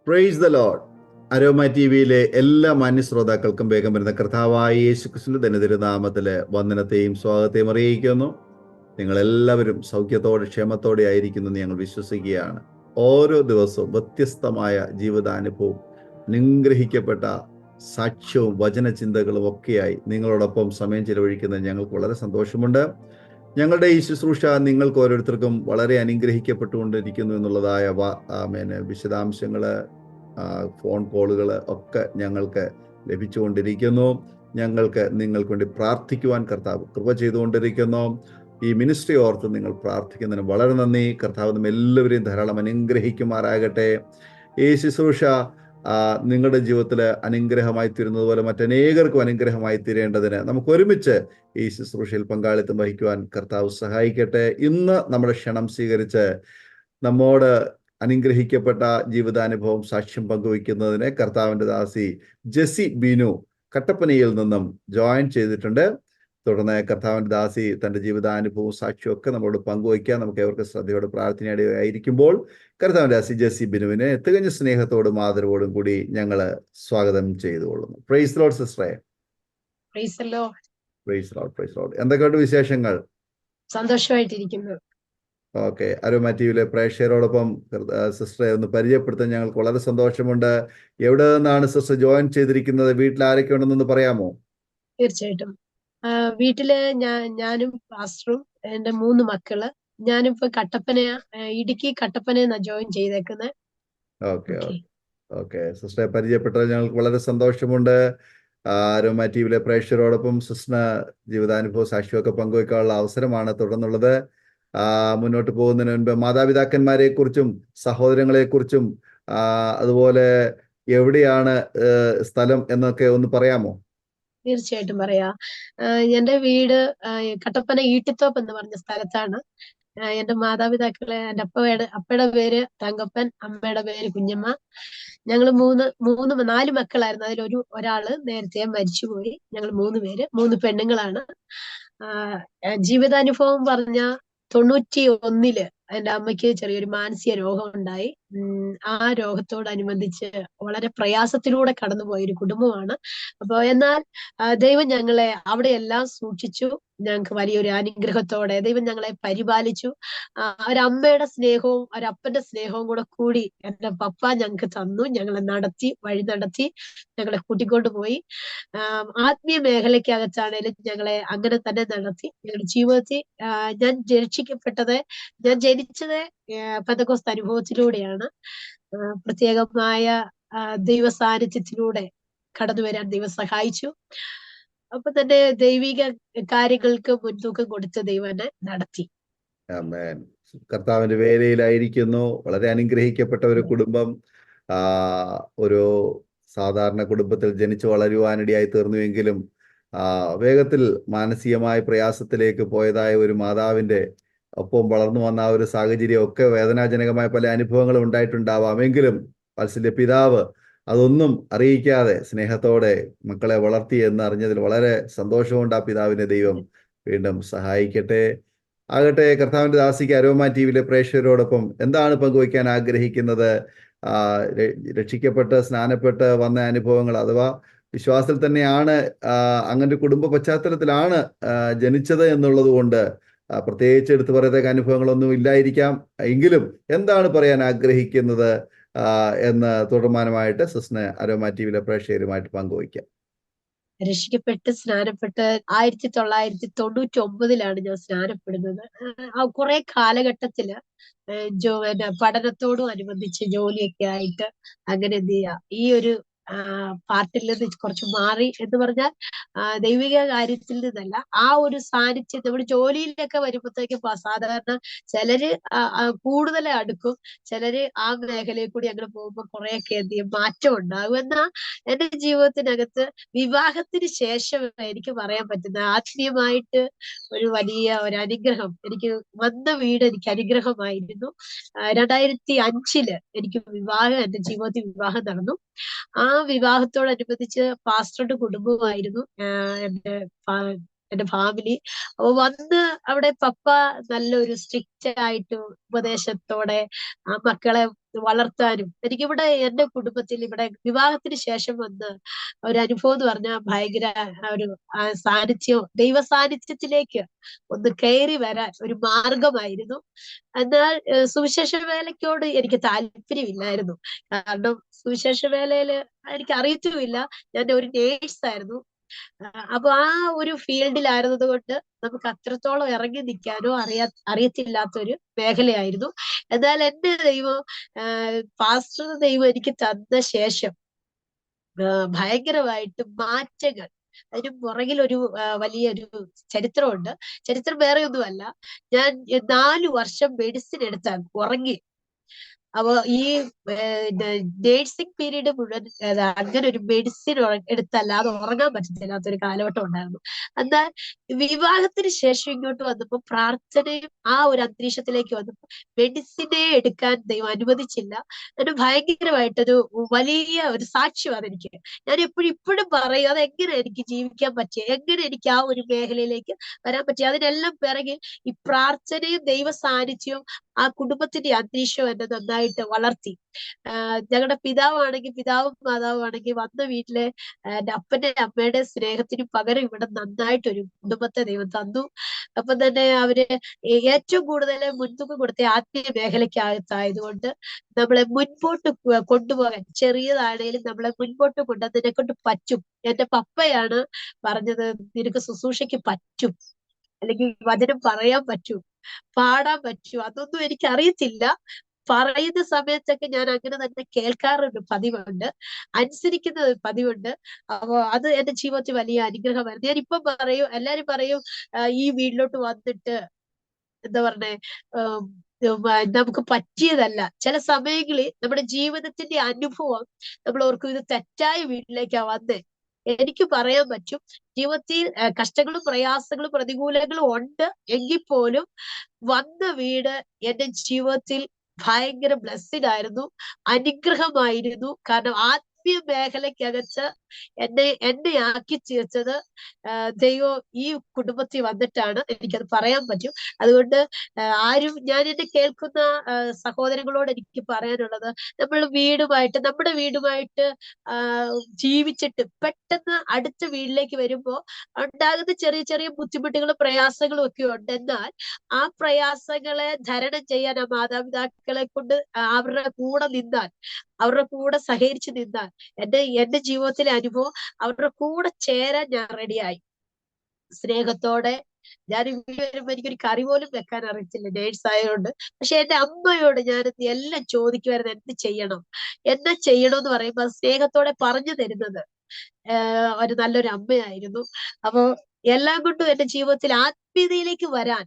Praise the Lord. Aroma T വിയിലെ എല്ലാ മാന്യ ശ്രോതാക്കൾക്കും വേഗം വരുന്ന കർത്താവായ യേശുക്രിസ്തുവിന്റെ ധന്യതിരുനാമത്തിലെ വന്ദനത്തെയും സ്വാഗതത്തെയും അറിയിക്കുന്നു. നിങ്ങളെല്ലാവരും സൗഖ്യത്തോടെ ക്ഷേമത്തോടെ ആയിരിക്കുന്നു എന്ന് ഞങ്ങൾ വിശ്വസിക്കുകയാണ്. ഓരോ ദിവസവും വ്യത്യസ്തമായ ജീവിതാനുഭവവും അനുഗ്രഹിക്കപ്പെട്ട സാക്ഷ്യവും വചനചിന്തകളും ഒക്കെയായി നിങ്ങളോടൊപ്പം സമയം ചിലവഴിക്കുന്നത് ഞങ്ങൾക്ക് വളരെ സന്തോഷമുണ്ട്. ഞങ്ങളുടെ ഈ ശുശ്രൂഷ നിങ്ങൾക്ക് ഓരോരുത്തർക്കും വളരെ അനുഗ്രഹിക്കപ്പെട്ടുകൊണ്ടിരിക്കുന്നു എന്നുള്ളതായ വിശദാംശങ്ങൾ, ഫോൺ കോളുകൾ ഒക്കെ ഞങ്ങൾക്ക് ലഭിച്ചുകൊണ്ടിരിക്കുന്നു. ഞങ്ങൾക്ക് നിങ്ങൾക്ക് വേണ്ടി പ്രാർത്ഥിക്കുവാൻ കർത്താവ് കൃപ ചെയ്തുകൊണ്ടിരിക്കുന്നു. ഈ മിനിസ്ട്രി ഓർത്ത് നിങ്ങൾ പ്രാർത്ഥിക്കുന്നതിന് വളരെ നന്ദി. കർത്താവ് നമ്മ എല്ലാവരെയും ധാരാളം അനുഗ്രഹിക്കുമാറാകട്ടെ. ഈ ശുശ്രൂഷ നിങ്ങളുടെ ജീവിതത്തിൽ അനുഗ്രഹമായി തീരുന്നത് പോലെ മറ്റനേകർക്കും അനുഗ്രഹമായി തീരേണ്ടതിന് നമുക്ക് ഒരുമിച്ച് ഈ ശുശ്രൂഷയിൽ പങ്കാളിത്തം വഹിക്കുവാൻ കർത്താവ് സഹായിക്കട്ടെ. ഇന്ന് നമ്മുടെ ക്ഷണം സ്വീകരിച്ച് നമ്മോട് അനുഗ്രഹിക്കപ്പെട്ട ജീവിതാനുഭവം സാക്ഷ്യം പങ്കുവയ്ക്കുന്നതിന് കർത്താവിൻ്റെ ദാസി ജെസ്സി ബിനു കട്ടപ്പനയിൽ നിന്നും ജോയിൻ ചെയ്തിട്ടുണ്ട്. തുടർന്ന് കർത്താവിൻ്റെ ദാസി തൻ്റെ ജീവിതാനുഭവവും സാക്ഷ്യവും ഒക്കെ നമ്മളോട് പങ്കുവയ്ക്കാൻ നമുക്ക് ഏവർക്ക് ശ്രദ്ധയോട് പ്രാർത്ഥനയായിരിക്കുമ്പോൾ കർത്താവിൻ്റെ ദാസി ജെസ്സി ബിനുവിനെ തികഞ്ഞ സ്നേഹത്തോടും ആദരവോടും കൂടി ഞങ്ങൾ സ്വാഗതം ചെയ്തുകൊള്ളുന്നു. പ്രൈസ് ലോർഡ് സിസ്റ്ററെ. Praise Lord. Praise Lord. Praise Lord. എന്തൊക്കെയുണ്ട് വിശേഷങ്ങൾ? സന്തോഷമായിട്ടിരിക്കുന്നു. ഓക്കെ. അരോമ ടി വിയിലെ പ്രേക്ഷകരോടൊപ്പം സിസ്റ്ററെ ഒന്ന് പരിചയപ്പെടുത്താൻ ഞങ്ങൾക്ക് വളരെ സന്തോഷമുണ്ട്. എവിടെ നിന്നാണ് സിസ്റ്റർ ജോയിൻ ചെയ്തിരിക്കുന്നത്? വീട്ടിൽ ആരൊക്കെ ഉണ്ടെന്നൊന്ന് പറയാമോ? തീർച്ചയായിട്ടും. വീട്ടില് ഞാനും പാസ്റ്ററും എന്റെ 3 മക്കള്. ഞാനിപ്പോ ഇടുക്കി കട്ടപ്പന ജോയിൻ ചെയ്തേക്കുന്നത്. ഓക്കെ. ഓക്കെ. സിസ്റ്ററെ പരിചയപ്പെട്ടത് ഞങ്ങൾക്ക് വളരെ സന്തോഷമുണ്ട്. അരോമ ടി വിയിലെ പ്രേക്ഷകരോടൊപ്പം സിസ്റ്ററിന് ജീവിതാനുഭവ സാക്ഷ്യമൊക്കെ പങ്കുവയ്ക്കാനുള്ള അവസരമാണ് തുടർന്നുള്ളത്. മുന്നോട്ട് പോകുന്നതിന് മുൻപ് മാതാപിതാക്കന്മാരെ കുറിച്ചും സഹോദരങ്ങളെ കുറിച്ചും അതുപോലെ എവിടെയാണ് സ്ഥലം എന്നൊക്കെ ഒന്ന് പറയാമോ? തീർച്ചയായിട്ടും പറയാം. എന്റെ വീട് കട്ടപ്പന ഈട്ടിത്തോപ്പ് എന്ന് പറഞ്ഞ സ്ഥലത്താണ്. എന്റെ മാതാപിതാക്കളെ, എന്റെ അപ്പയുടെ പേര് തങ്കപ്പൻ, അമ്മയുടെ പേര് കുഞ്ഞമ്മ. ഞങ്ങള് 4 മക്കളായിരുന്നു. അതിലൊരു ഒരാള് നേരത്തെ മരിച്ചുപോയി. ഞങ്ങൾ 3 പേര്, 3 പെണ്ണുങ്ങളാണ്. ജീവിതാനുഭവം പറഞ്ഞ 91 എന്റെ അമ്മയ്ക്ക് ചെറിയൊരു മാനസിക രോഗം ഉണ്ടായി. ആ രോഗത്തോടനുബന്ധിച്ച് വളരെ പ്രയാസത്തിലൂടെ കടന്നുപോയൊരു കുടുംബമാണ്. എന്നാൽ ദൈവം ഞങ്ങളെ അവിടെയെല്ലാം സൂക്ഷിച്ചു. ഞങ്ങൾക്ക് വലിയൊരു അനുഗ്രഹത്തോടെ ദൈവം ഞങ്ങളെ പരിപാലിച്ചു. ഒരമ്മയുടെ സ്നേഹവും ഒരപ്പന്റെ സ്നേഹവും കൂടി എന്റെ പപ്പ ഞങ്ങൾക്ക് തന്നു. ഞങ്ങളെ വഴി നടത്തി, ഞങ്ങളെ കൂട്ടിക്കൊണ്ടുപോയി. ആത്മീയ മേഖലയ്ക്കകത്താണേലും ഞങ്ങളെ അങ്ങനെ തന്നെ നടത്തി. ഞങ്ങളുടെ ജീവിതത്തിൽ ഞാൻ ജനിച്ചത് പെന്തക്കോസ്ത് അനുഭവത്തിലൂടെയാണ്. പ്രത്യേകമായ ദൈവ സാന്നിധ്യത്തിലൂടെ കടന്നു വരാൻ ദൈവം സഹായിച്ചു. അപ്പൊ തന്നെ ദൈവിക കാര്യങ്ങൾക്ക് മുൻതൂക്കം കൊടുത്ത ദൈവം എന്നെ നടത്തി. ആമേൻ. കർത്താവിന്റെ വേലയിലായിരിക്കുന്നു. വളരെ അനുഗ്രഹിക്കപ്പെട്ട ഒരു കുടുംബം. ഒരു സാധാരണ കുടുംബത്തിൽ ജനിച്ചു വളരുവാനിടയായി തീർന്നുവെങ്കിലും വേഗത്തിൽ മാനസികമായ പ്രയാസത്തിലേക്ക് പോയതായ ഒരു മാതാവിന്റെ ഒപ്പം വളർന്നു വന്ന ആ ഒരു സാഹചര്യം ഒക്കെ വേദനാജനകമായ പല അനുഭവങ്ങളും ഉണ്ടായിട്ടുണ്ടാവാമെങ്കിലും വാത്സല്യ പിതാവ് അതൊന്നും അറിയിക്കാതെ സ്നേഹത്തോടെ മക്കളെ വളർത്തി എന്ന് അറിഞ്ഞതിൽ വളരെ സന്തോഷമുണ്ട്. ആ പിതാവിനെ ദൈവം വീണ്ടും സഹായിക്കട്ടെ. ആകട്ടെ, കർത്താവിന്റെ ദാസിക്ക് അരോമ ടി വിയിലെ പ്രേക്ഷകരോടൊപ്പം എന്താണ് പങ്കുവയ്ക്കാൻ ആഗ്രഹിക്കുന്നത്? രക്ഷിക്കപ്പെട്ട് സ്നാനപ്പെട്ട് വന്ന അനുഭവങ്ങൾ, അഥവാ വിശ്വാസത്തിൽ തന്നെയാണ്, അങ്ങനെ കുടുംബ പശ്ചാത്തലത്തിലാണ് ജനിച്ചത് എന്നുള്ളത് കൊണ്ട് പ്രത്യേകിച്ച് എടുത്തു പറയത്തക്ക അനുഭവങ്ങളൊന്നും ഇല്ലായിരിക്കാം. എങ്കിലും എന്താണ് പറയാൻ ആഗ്രഹിക്കുന്നത് എന്ന് തുടർമാനമായിട്ട് സിസ്റ്ററിന് അരോമ ടി വിയിലെ പ്രേക്ഷകരുമായിട്ട് പങ്കുവയ്ക്കാം. രക്ഷിക്കപ്പെട്ട് സ്നാനപ്പെട്ട് 1999 ഞാൻ സ്നാനപ്പെടുന്നത്. കുറെ കാലഘട്ടത്തില് പഠനത്തോടും അനുബന്ധിച്ച് ജോലിയൊക്കെ ആയിട്ട് അങ്ങനെ എന്ത് ചെയ്യാ, ഈ ഒരു പാർട്ടിൽ നിന്ന് കുറച്ച് മാറി എന്ന് പറഞ്ഞാൽ ദൈവിക കാര്യത്തിൽ നിന്നല്ല, ആ ഒരു സാന്നിധ്യം നമ്മുടെ ജോലിയിലൊക്കെ വരുമ്പോഴത്തേക്കും സാധാരണ ചിലര് കൂടുതൽ അടുക്കും, ചിലര് ആ മേഖലയിൽ കൂടി അങ്ങനെ പോകുമ്പോൾ കുറെയൊക്കെ എന്ത് ചെയ്യും മാറ്റം ഉണ്ടാകും. എന്നാൽ എന്റെ ജീവിതത്തിനകത്ത് വിവാഹത്തിന് ശേഷം എനിക്ക് പറയാൻ പറ്റുന്ന ആത്മീയമായിട്ട് ഒരു വലിയ ഒരു അനുഗ്രഹം എനിക്ക് വന്ന വീട് എനിക്ക് അനുഗ്രഹമായിരുന്നു. 2005 എനിക്ക് എന്റെ ജീവിതത്തിൽ വിവാഹം നടന്നു. ആ വിവാഹത്തോടനുബന്ധിച്ച് പാസ്റ്ററുടെ കുടുംബമായിരുന്നു എന്റെ ഫാമിലി. അപ്പൊ വന്ന് അവിടെ പപ്പ നല്ലൊരു സ്ട്രിക്റ്റ് ആയിട്ട് ഉപദേശത്തോടെ ആ മക്കളെ വളർത്താനും, എനിക്കിവിടെ എന്റെ കുടുംബത്തിൽ ഇവിടെ വിവാഹത്തിന് ശേഷം വന്ന് ഒരു അനുഭവം എന്ന് പറഞ്ഞാൽ ഭയങ്കര ഒരു സാന്നിധ്യം, ദൈവ സാന്നിധ്യത്തിലേക്ക് ഒന്ന് കയറി വരാൻ ഒരു മാർഗമായിരുന്നു. എന്നാൽ സുവിശേഷ വേലയ്ക്കോട് എനിക്ക് താല്പര്യമില്ലായിരുന്നു. കാരണം സുവിശേഷ വേലയില് എനിക്ക് അറിയത്തുമില്ല. ഞാൻ ഒരു നേഴ്സായിരുന്നു. അപ്പൊ ആ ഒരു ഫീൽഡിലായിരുന്നത് കൊണ്ട് നമുക്ക് അത്രത്തോളം ഇറങ്ങി നിൽക്കാനോ അറിയത്തില്ലാത്തൊരു മേഖലയായിരുന്നു. എന്നാൽ എന്റെ ദൈവം, പാസ്റ്റർ ദൈവം എനിക്ക് തന്ന ശേഷം ഭയങ്കരമായിട്ട് മാറ്റങ്ങൾ, അതിന് പുറകിൽ ഒരു വലിയൊരു ചരിത്രമുണ്ട്. ചരിത്രം വേറെ ഒന്നുമല്ല, ഞാൻ 4 വർഷം മെഡിസിൻ എടുത്താൽ ഉറങ്ങി. അപ്പൊ ഈ നേഴ്സിംഗ് പീരീഡ് മുഴുവൻ അങ്ങനെ ഒരു മെഡിസിൻ എടുത്തല്ലാതെ ഉറങ്ങാൻ പറ്റത്തില്ലാത്തൊരു കാലഘട്ടം ഉണ്ടായിരുന്നു. എന്നാൽ വിവാഹത്തിന് ശേഷം ഇങ്ങോട്ട് വന്നപ്പോൾ പ്രാർത്ഥനയും ആ ഒരു അന്തരീക്ഷത്തിലേക്ക് വന്നപ്പോൾ മെഡിസിനെ എടുക്കാൻ ദൈവം അനുവദിച്ചില്ല. അതിന് ഭയങ്കരമായിട്ടൊരു വലിയ ഒരു സാക്ഷ്യമാണ് എനിക്ക്. ഞാൻ ഇപ്പോഴും പറയും അതെങ്ങനെ എനിക്ക് ജീവിക്കാൻ പറ്റിയ, എങ്ങനെ എനിക്ക് ആ ഒരു മേഖലയിലേക്ക് വരാൻ പറ്റിയ, അതിനെല്ലാം പിറകിൽ ഈ പ്രാർത്ഥനയും ദൈവ സാന്നിധ്യവും ആ കുടുംബത്തിന്റെ അന്തരീക്ഷം എന്നെ നന്നായിട്ട് വളർത്തി. ഞങ്ങളുടെ പിതാവും മാതാവും ആണെങ്കിൽ വന്ന വീട്ടിലെ എന്റെ അപ്പന്റെ അമ്മയുടെ സ്നേഹത്തിന് പകരം ഇവിടെ നന്നായിട്ടൊരു കുടുംബത്തെ ദൈവം തന്നു. അപ്പം തന്നെ അവര് ഏറ്റവും കൂടുതൽ മുൻതൂക്കം കൊടുത്ത ആത്മീയ മേഖലയ്ക്കകത്തായതുകൊണ്ട് നമ്മളെ മുൻപോട്ട് കൊണ്ടുപോകാൻ, ചെറിയതാണേലും നമ്മളെ മുൻപോട്ട് കൊണ്ടുപോകാൻ നിന്നെ കൊണ്ട് പറ്റും. എന്റെ പപ്പയാണ് പറഞ്ഞത്, നിനക്ക് ശുശ്രൂഷയ്ക്ക് പറ്റും, അല്ലെങ്കിൽ വചനം പറയാൻ പറ്റും, പാടാൻ പറ്റും. അതൊന്നും എനിക്ക് അറിയത്തില്ല. പറയുന്ന സമയത്തൊക്കെ ഞാൻ അങ്ങനെ തന്നെ കേൾക്കാറുണ്ട്, പതിവുണ്ട്, അനുസരിക്കുന്ന പതിവുണ്ട്. അപ്പൊ അത് എന്റെ ജീവിതത്തിൽ വലിയ അനുഗ്രഹമായിരുന്നു. ഞാൻ ഇപ്പം പറയും, എല്ലാരും പറയും ഈ വീട്ടിലോട്ട് വന്നിട്ട് എന്താ പറഞ്ഞേ, നമുക്ക് പറ്റിയതല്ല. ചില സമയങ്ങളിൽ നമ്മുടെ ജീവിതത്തിന്റെ അനുഭവം നമ്മൾ ഓർക്കും ഇത് തെറ്റായ വീട്ടിലേക്കാ വന്നേ. എനിക്ക് പറയാൻ പറ്റും, ജീവിതത്തിൽ കഷ്ടങ്ങളും പ്രയാസങ്ങളും പ്രതികൂലങ്ങളും ഉണ്ട് എങ്കിൽ പോലും വന്ന വീട് എന്റെ ജീവിതത്തിൽ ഭയങ്കര ബ്ലെസ്സിഡ് ആയിരുന്നു, അനുഗ്രഹമായിരുന്നു. കാരണം ആത്മീയ മേഖലയ്ക്കകത്ത് എന്നെ ആക്കി തീർച്ചത് ദൈവം ഈ കുടുംബത്തിൽ വന്നിട്ടാണ്, എനിക്കത് പറയാൻ പറ്റും. അതുകൊണ്ട് ആരും, ഞാൻ എന്നെ കേൾക്കുന്ന സഹോദരങ്ങളോട് എനിക്ക് പറയാനുള്ളത്, നമ്മുടെ വീടുമായിട്ട് ജീവിച്ചിട്ട് പെട്ടെന്ന് അടുത്ത വീട്ടിലേക്ക് വരുമ്പോ ഉണ്ടാകുന്ന ചെറിയ ചെറിയ ബുദ്ധിമുട്ടുകളും പ്രയാസങ്ങളും ഒക്കെ ഉണ്ട്. എന്നാൽ ആ പ്രയാസങ്ങളെ തരണം ചെയ്യാൻ ആ മാതാപിതാക്കളെ കൊണ്ട് അവരുടെ കൂടെ നിന്നാൽ, അവരുടെ കൂടെ സഹകരിച്ച് നിന്നാൽ, എന്റെ ജീവിതത്തിലെ അനുഭവം, അവരുടെ കൂടെ ചേരാൻ ഞാൻ റെഡിയായി. സ്നേഹത്തോടെ ഞാൻ ഇവിടെ വരുമ്പോ എനിക്കൊരു കറി പോലും വെക്കാൻ അറിയത്തില്ല, നേഴ്സ് ആയതുകൊണ്ട്. പക്ഷെ എന്റെ അമ്മയോട് ഞാൻ എല്ലാം ചോദിക്കുമായിരുന്നു, എന്താ ചെയ്യണം എന്ന് പറയുമ്പോ അത് സ്നേഹത്തോടെ പറഞ്ഞു തരുന്നത് ഒരു നല്ലൊരു അമ്മയായിരുന്നു. അപ്പൊ എല്ലാം കൊണ്ടും എന്റെ ജീവിതത്തിൽ ആത്മീയതയിലേക്ക് വരാൻ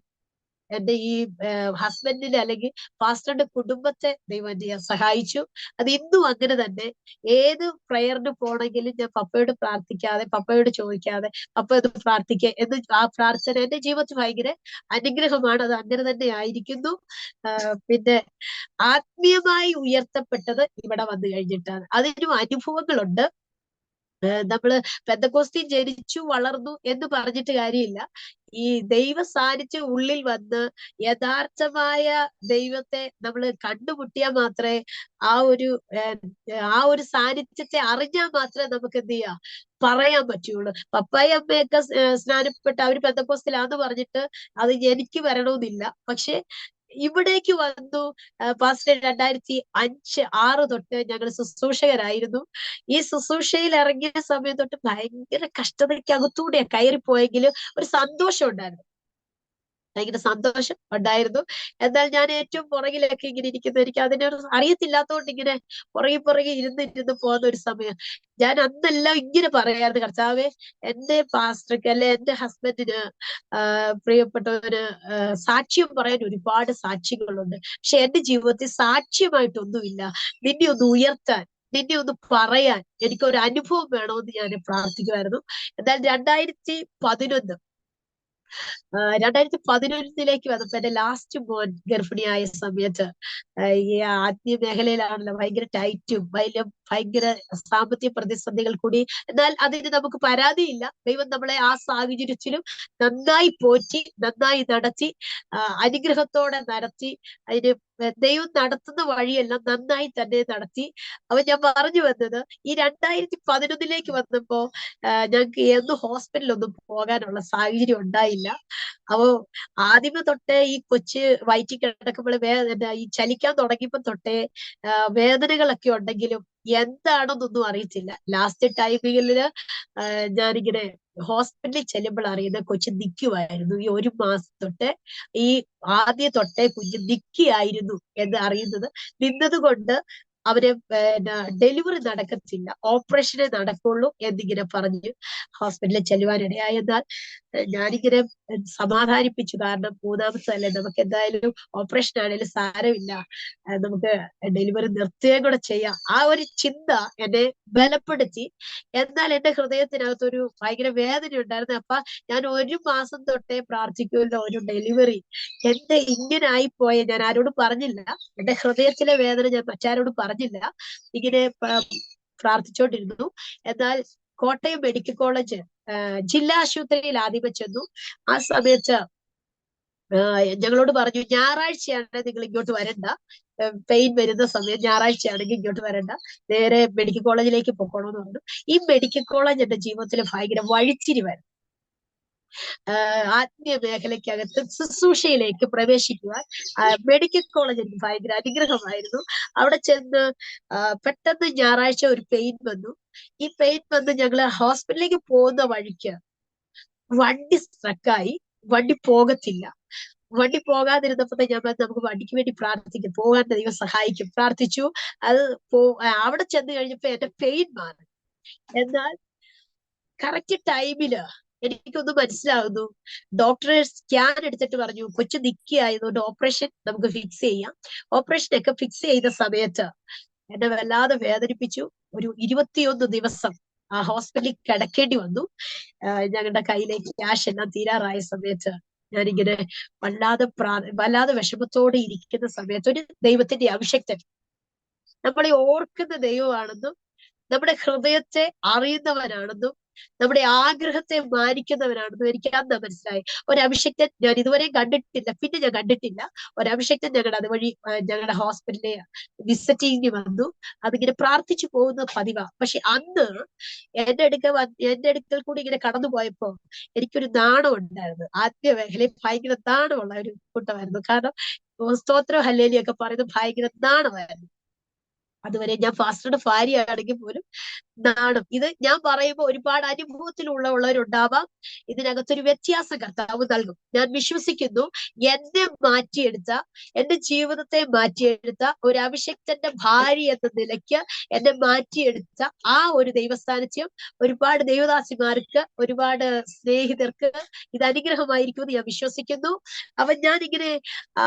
എന്റെ ഈ ഹസ്ബൻഡിന്റെ അല്ലെങ്കിൽ പാസ്റ്ററുടെ കുടുംബത്തെ ദൈവം എന്നെ സഹായിച്ചു. അത് ഇന്നും അങ്ങനെ തന്നെ. ഏത് പ്രയറിന് പോണെങ്കിലും ഞാൻ പപ്പയോട് പ്രാർത്ഥിക്കാതെ, പപ്പയോട് ചോദിക്കാതെ, പപ്പ ഇത് പ്രാർത്ഥിക്കുക എന്ന് ആ പ്രാർത്ഥന എന്റെ ജീവിതത്തിൽ ഭയങ്കര അനുഗ്രഹമാണ്. അത് അങ്ങനെ തന്നെ ആയിരിക്കുന്നു. പിന്നെ ആത്മീയമായി ഉയർത്തപ്പെട്ടത് ഇവിടെ വന്നു കഴിഞ്ഞിട്ടാണ്. അതിനും അനുഭവങ്ങളുണ്ട്. നമ്മള് പെന്തക്കോസ്തി ജനിച്ചു വളർന്നു എന്ന് പറഞ്ഞിട്ട് കാര്യമില്ല. ഈ ദൈവ സാന്നിധ്യം ഉള്ളിൽ വന്ന് യഥാർത്ഥമായ ദൈവത്തെ നമ്മൾ കണ്ടുമുട്ടിയാൽ മാത്രമേ ആ ഒരു സാന്നിധ്യത്തെ അറിഞ്ഞാൽ മാത്രമേ നമുക്ക് എന്ത് ചെയ്യാം പറയാൻ പറ്റുള്ളൂ. പപ്പായും അമ്മയൊക്കെ സ്നാനപ്പെട്ട് അവര് പെന്തക്കോസ്തിലാന്ന് പറഞ്ഞിട്ട് അത് എനിക്ക് വരണമെന്നില്ല. പക്ഷെ ഇവിടേക്ക് വന്നു. പാസ്റ്റർ 2005-6 തൊട്ട് ഞങ്ങൾ ശുശ്രൂഷകരായിരുന്നു. ഈ ശുശ്രൂഷയിൽ ഇറങ്ങിയ സമയം തൊട്ട് ഭയങ്കര കഷ്ടതയ്ക്കകത്തൂടെ കയറിപ്പോയെങ്കിലും ഒരു സന്തോഷം ഉണ്ടായിരുന്നു. ഭയങ്കര സന്തോഷം ഉണ്ടായിരുന്നു. എന്നാൽ ഞാൻ ഏറ്റവും പുറകിലൊക്കെ ഇങ്ങനെ ഇരിക്കുന്നു. എനിക്ക് അതിനൊരു അറിയത്തില്ലാത്തതുകൊണ്ട് ഇങ്ങനെ പുറകെ ഇരുന്ന് പോകുന്ന ഒരു സമയം. ഞാൻ അന്നെല്ലാം ഇങ്ങനെ പറയായിരുന്നു, കർത്താവേ, എന്റെ പാസ്റ്റർക്ക് അല്ലെ എന്റെ ഹസ്ബൻഡിന്, പ്രിയപ്പെട്ടവന് സാക്ഷ്യം പറയാൻ ഒരുപാട് സാക്ഷ്യങ്ങളുണ്ട്. പക്ഷെ എന്റെ ജീവിതത്തിൽ സാക്ഷ്യമായിട്ടൊന്നുമില്ല. നിന്നെ ഒന്ന് ഉയർത്താൻ, നിന്നെ ഒന്ന് പറയാൻ എനിക്കൊരു അനുഭവം വേണമെന്ന് ഞാൻ പ്രാർത്ഥിക്കുമായിരുന്നു. എന്നാൽ 2011 വന്നപ്പോ എന്റെ ലാസ്റ്റ് മോൻ ഗർഭിണിയായ സമയത്ത്, ഈ ആത്മീയ മേഖലയിലാണല്ലോ ഭയങ്കര ടൈറ്റും ഭയങ്കര സാമ്പത്തിക പ്രതിസന്ധികൾ കൂടി. എന്നാൽ അതിന് നമുക്ക് പരാതിയില്ല. ദൈവം നമ്മളെ ആ സാഹചര്യത്തിലും നന്നായി പോറ്റി, നന്നായി നടത്തി, അനുഗ്രഹത്തോടെ നടത്തി. അതിന് ദൈവം നടത്തുന്ന വഴിയെല്ലാം നന്നായി തന്നെ നടത്തി. അപ്പൊ ഞാൻ പറഞ്ഞു വന്നത്, ഈ 2011 വന്നപ്പോ ഞങ്ങൾക്ക് എന്ന് ഹോസ്പിറ്റലൊന്നും പോകാനുള്ള സാഹചര്യം ഉണ്ടായില്ല. അപ്പോ ആദ്യമേ തൊട്ടേ ഈ കൊച്ച് വയറ്റിൽ കിടക്കുമ്പോൾ ഈ ചലിക്കാൻ തുടങ്ങിയപ്പോ തൊട്ടേ വേദനകളൊക്കെ ഉണ്ടെങ്കിലും എന്താണെന്നൊന്നും അറിയത്തില്ല. ലാസ്റ്റ് ടൈമിങ്ങില് ഞാനിങ്ങനെ ഹോസ്പിറ്റലിൽ ചെല്ലുമ്പോൾ അറിയുന്ന കൊച്ചു നിൽക്കുമായിരുന്നു. ഈ 1 മാസം തൊട്ട് ഈ ആദ്യ തൊട്ടേ കുഞ്ഞ് നിൽക്കുകയായിരുന്നു എന്ന് അറിയുന്നത്. നിന്നത് കൊണ്ട് അവര് ഡെലിവറി നടക്കത്തില്ല, ഓപ്പറേഷനെ നടക്കുള്ളൂ എന്നിങ്ങനെ പറഞ്ഞ് ഹോസ്പിറ്റലിൽ ചെല്ലുവാനിടയായി. എന്നാൽ ഞാനിങ്ങനെ സമാധാനിപ്പിച്ചു. കാരണം 3-മത്തല്ലേ, നമുക്ക് എന്തായാലും ഓപ്പറേഷൻ ആണെങ്കിലും സാരമില്ല, നമുക്ക് ഡെലിവറി നിർത്തുകയും കൂടെ ചെയ്യാം. ആ ഒരു ചിന്ത എന്നെ ബലപ്പെടുത്തി. എന്നാൽ എന്റെ ഹൃദയത്തിനകത്തൊരു ഭയങ്കര വേദന ഉണ്ടായിരുന്നു. അപ്പൊ ഞാൻ 1 മാസം തൊട്ടേ പ്രാർത്ഥിക്കുമല്ലോ ഒരു ഡെലിവറി. എന്റെ ഇങ്ങനെ ആയിപ്പോയ ഞാൻ ആരോടും പറഞ്ഞില്ല. എന്റെ ഹൃദയത്തിലെ വേദന ഞാൻ മറ്റാരോടും പറഞ്ഞില്ല. ഇങ്ങനെ പ്രാർത്ഥിച്ചുകൊണ്ടിരുന്നു. എന്നാൽ കോട്ടയം മെഡിക്കൽ കോളേജ് ജില്ലാ ആശുപത്രിയിൽ ആദ്യമേ ചെന്നു. ആ സമയത്ത് ഞങ്ങളോട് പറഞ്ഞു, ഞായറാഴ്ചയാണ് നിങ്ങൾ ഇങ്ങോട്ട് വരണ്ട, പെയിൻ വരുന്ന സമയം ഞായറാഴ്ചയാണെങ്കിൽ ഇങ്ങോട്ട് വരണ്ട, നേരെ മെഡിക്കൽ കോളേജിലേക്ക് പൊക്കോണമെന്ന് പറഞ്ഞു. ഈ മെഡിക്കൽ കോളേജ് എന്റെ ജീവിതത്തിൽ ഭയങ്കര വഴിത്തിരിവായിരുന്നു. ആത്മീയ മേഖലയ്ക്കകത്ത് ശുശ്രൂഷയിലേക്ക് പ്രവേശിക്കുവാൻ മെഡിക്കൽ കോളേജ് എനിക്ക് ഭയങ്കര അനുഗ്രഹമായിരുന്നു. അവിടെ ചെന്ന് പെട്ടെന്ന് ഞായറാഴ്ച ഒരു പെയിൻ വന്നു. ഈ പെയിൻ വന്ന് ഞങ്ങള് ഹോസ്പിറ്റലിലേക്ക് പോകുന്ന വഴിക്ക് വണ്ടി സ്ട്രക്കായി, വണ്ടി പോകത്തില്ല. വണ്ടി പോകാതിരുന്നപ്പോ ഞാൻ പറഞ്ഞു, നമുക്ക് വണ്ടിക്ക് വേണ്ടി പ്രാർത്ഥിക്കും, പോകാൻ ദൈവം സഹായിക്കും. പ്രാർത്ഥിച്ചു. അത് അവിടെ ചെന്ന് കഴിഞ്ഞപ്പോ എന്റെ പെയിൻ മാറി. എന്നാൽ കറക്റ്റ് ടൈമില് എനിക്കൊന്ന് മനസ്സിലാകുന്നു. ഡോക്ടറെ സ്കാൻ എടുത്തിട്ട് പറഞ്ഞു, കൊച്ചു നിൽക്കുകയായതുകൊണ്ട് ഓപ്പറേഷൻ നമുക്ക് ഫിക്സ് ചെയ്യാം. ഓപ്പറേഷൻ ഒക്കെ ഫിക്സ് ചെയ്ത സമയത്ത് എന്നെ വല്ലാതെ വേദനിപ്പിച്ചു. ഒരു 21 ദിവസം ആ ഹോസ്പിറ്റലിൽ കിടക്കേണ്ടി വന്നു. ഞങ്ങളുടെ കയ്യിലേക്ക് ക്യാഷ് എല്ലാം തീരാറായ സമയത്ത് ഞാനിങ്ങനെ വല്ലാതെ വിഷമത്തോടെ ഇരിക്കുന്ന സമയത്ത് ഒരു ദൈവത്തിന്റെ അഭിഷക്തൻ, നമ്മളെ ഓർക്കുന്ന ദൈവമാണെന്നും നമ്മുടെ ഹൃദയത്തെ അറിയുന്നവനാണെന്നും നമ്മുടെ ആഗ്രഹത്തെ മാനിക്കുന്നവനാണെന്നും എനിക്ക് അന്ന് മനസ്സിലായി. ഒരഭിഷക്തൻ ഞാൻ ഇതുവരെ കണ്ടിട്ടില്ല, പിന്നെ ഞാൻ കണ്ടിട്ടില്ല. ഒരഭിഷക്തൻ ഞങ്ങളുടെ അതുവഴി ഞങ്ങളുടെ ഹോസ്പിറ്റലിലെ വിസിറ്റിംഗിന് വന്നു. അതിങ്ങനെ പ്രാർത്ഥിച്ചു പോകുന്ന പതിവാ. പക്ഷെ അന്ന് എന്റെ അടുക്കൽ കൂടി ഇങ്ങനെ കടന്നു പോയപ്പോ എനിക്കൊരു നാണം ഉണ്ടായിരുന്നു. ആത്മീയ മേഖലയിൽ ഭയങ്കര നാണമുള്ള ഒരു കൂട്ടമായിരുന്നു. കാരണം സ്തോത്രം ഹല്ലേലൂയൊക്കെ പറയുന്നത് ഭയങ്കര നാണമായിരുന്നു. അതുവരെ ഞാൻ ഫാസ്റ്ററുടെ ഭാര്യയാണെങ്കിൽ പോലും നാണം. ഇത് ഞാൻ പറയുമ്പോൾ ഒരുപാട് അനുഭവത്തിലുള്ളവരുണ്ടാവാം. ഇതിനകത്തൊരു വ്യത്യാസം കർത്താവ് നൽകും. ഞാൻ വിശ്വസിക്കുന്നു, എന്നെ മാറ്റിയെടുത്ത, എന്റെ ജീവിതത്തെ മാറ്റിയെടുത്ത ഒരു അഭിഷക്തന്റെ ഭാര്യ എന്ന നിലയ്ക്ക് എന്നെ മാറ്റിയെടുത്ത ആ ഒരു ദൈവസാന്നിധ്യം ഒരുപാട് ദൈവദാസിമാർക്ക്, ഒരുപാട് സ്നേഹിതർക്ക് ഇത് അനുഗ്രഹമായിരിക്കുമെന്ന് ഞാൻ വിശ്വസിക്കുന്നു. അപ്പൊ ഞാനിങ്ങനെ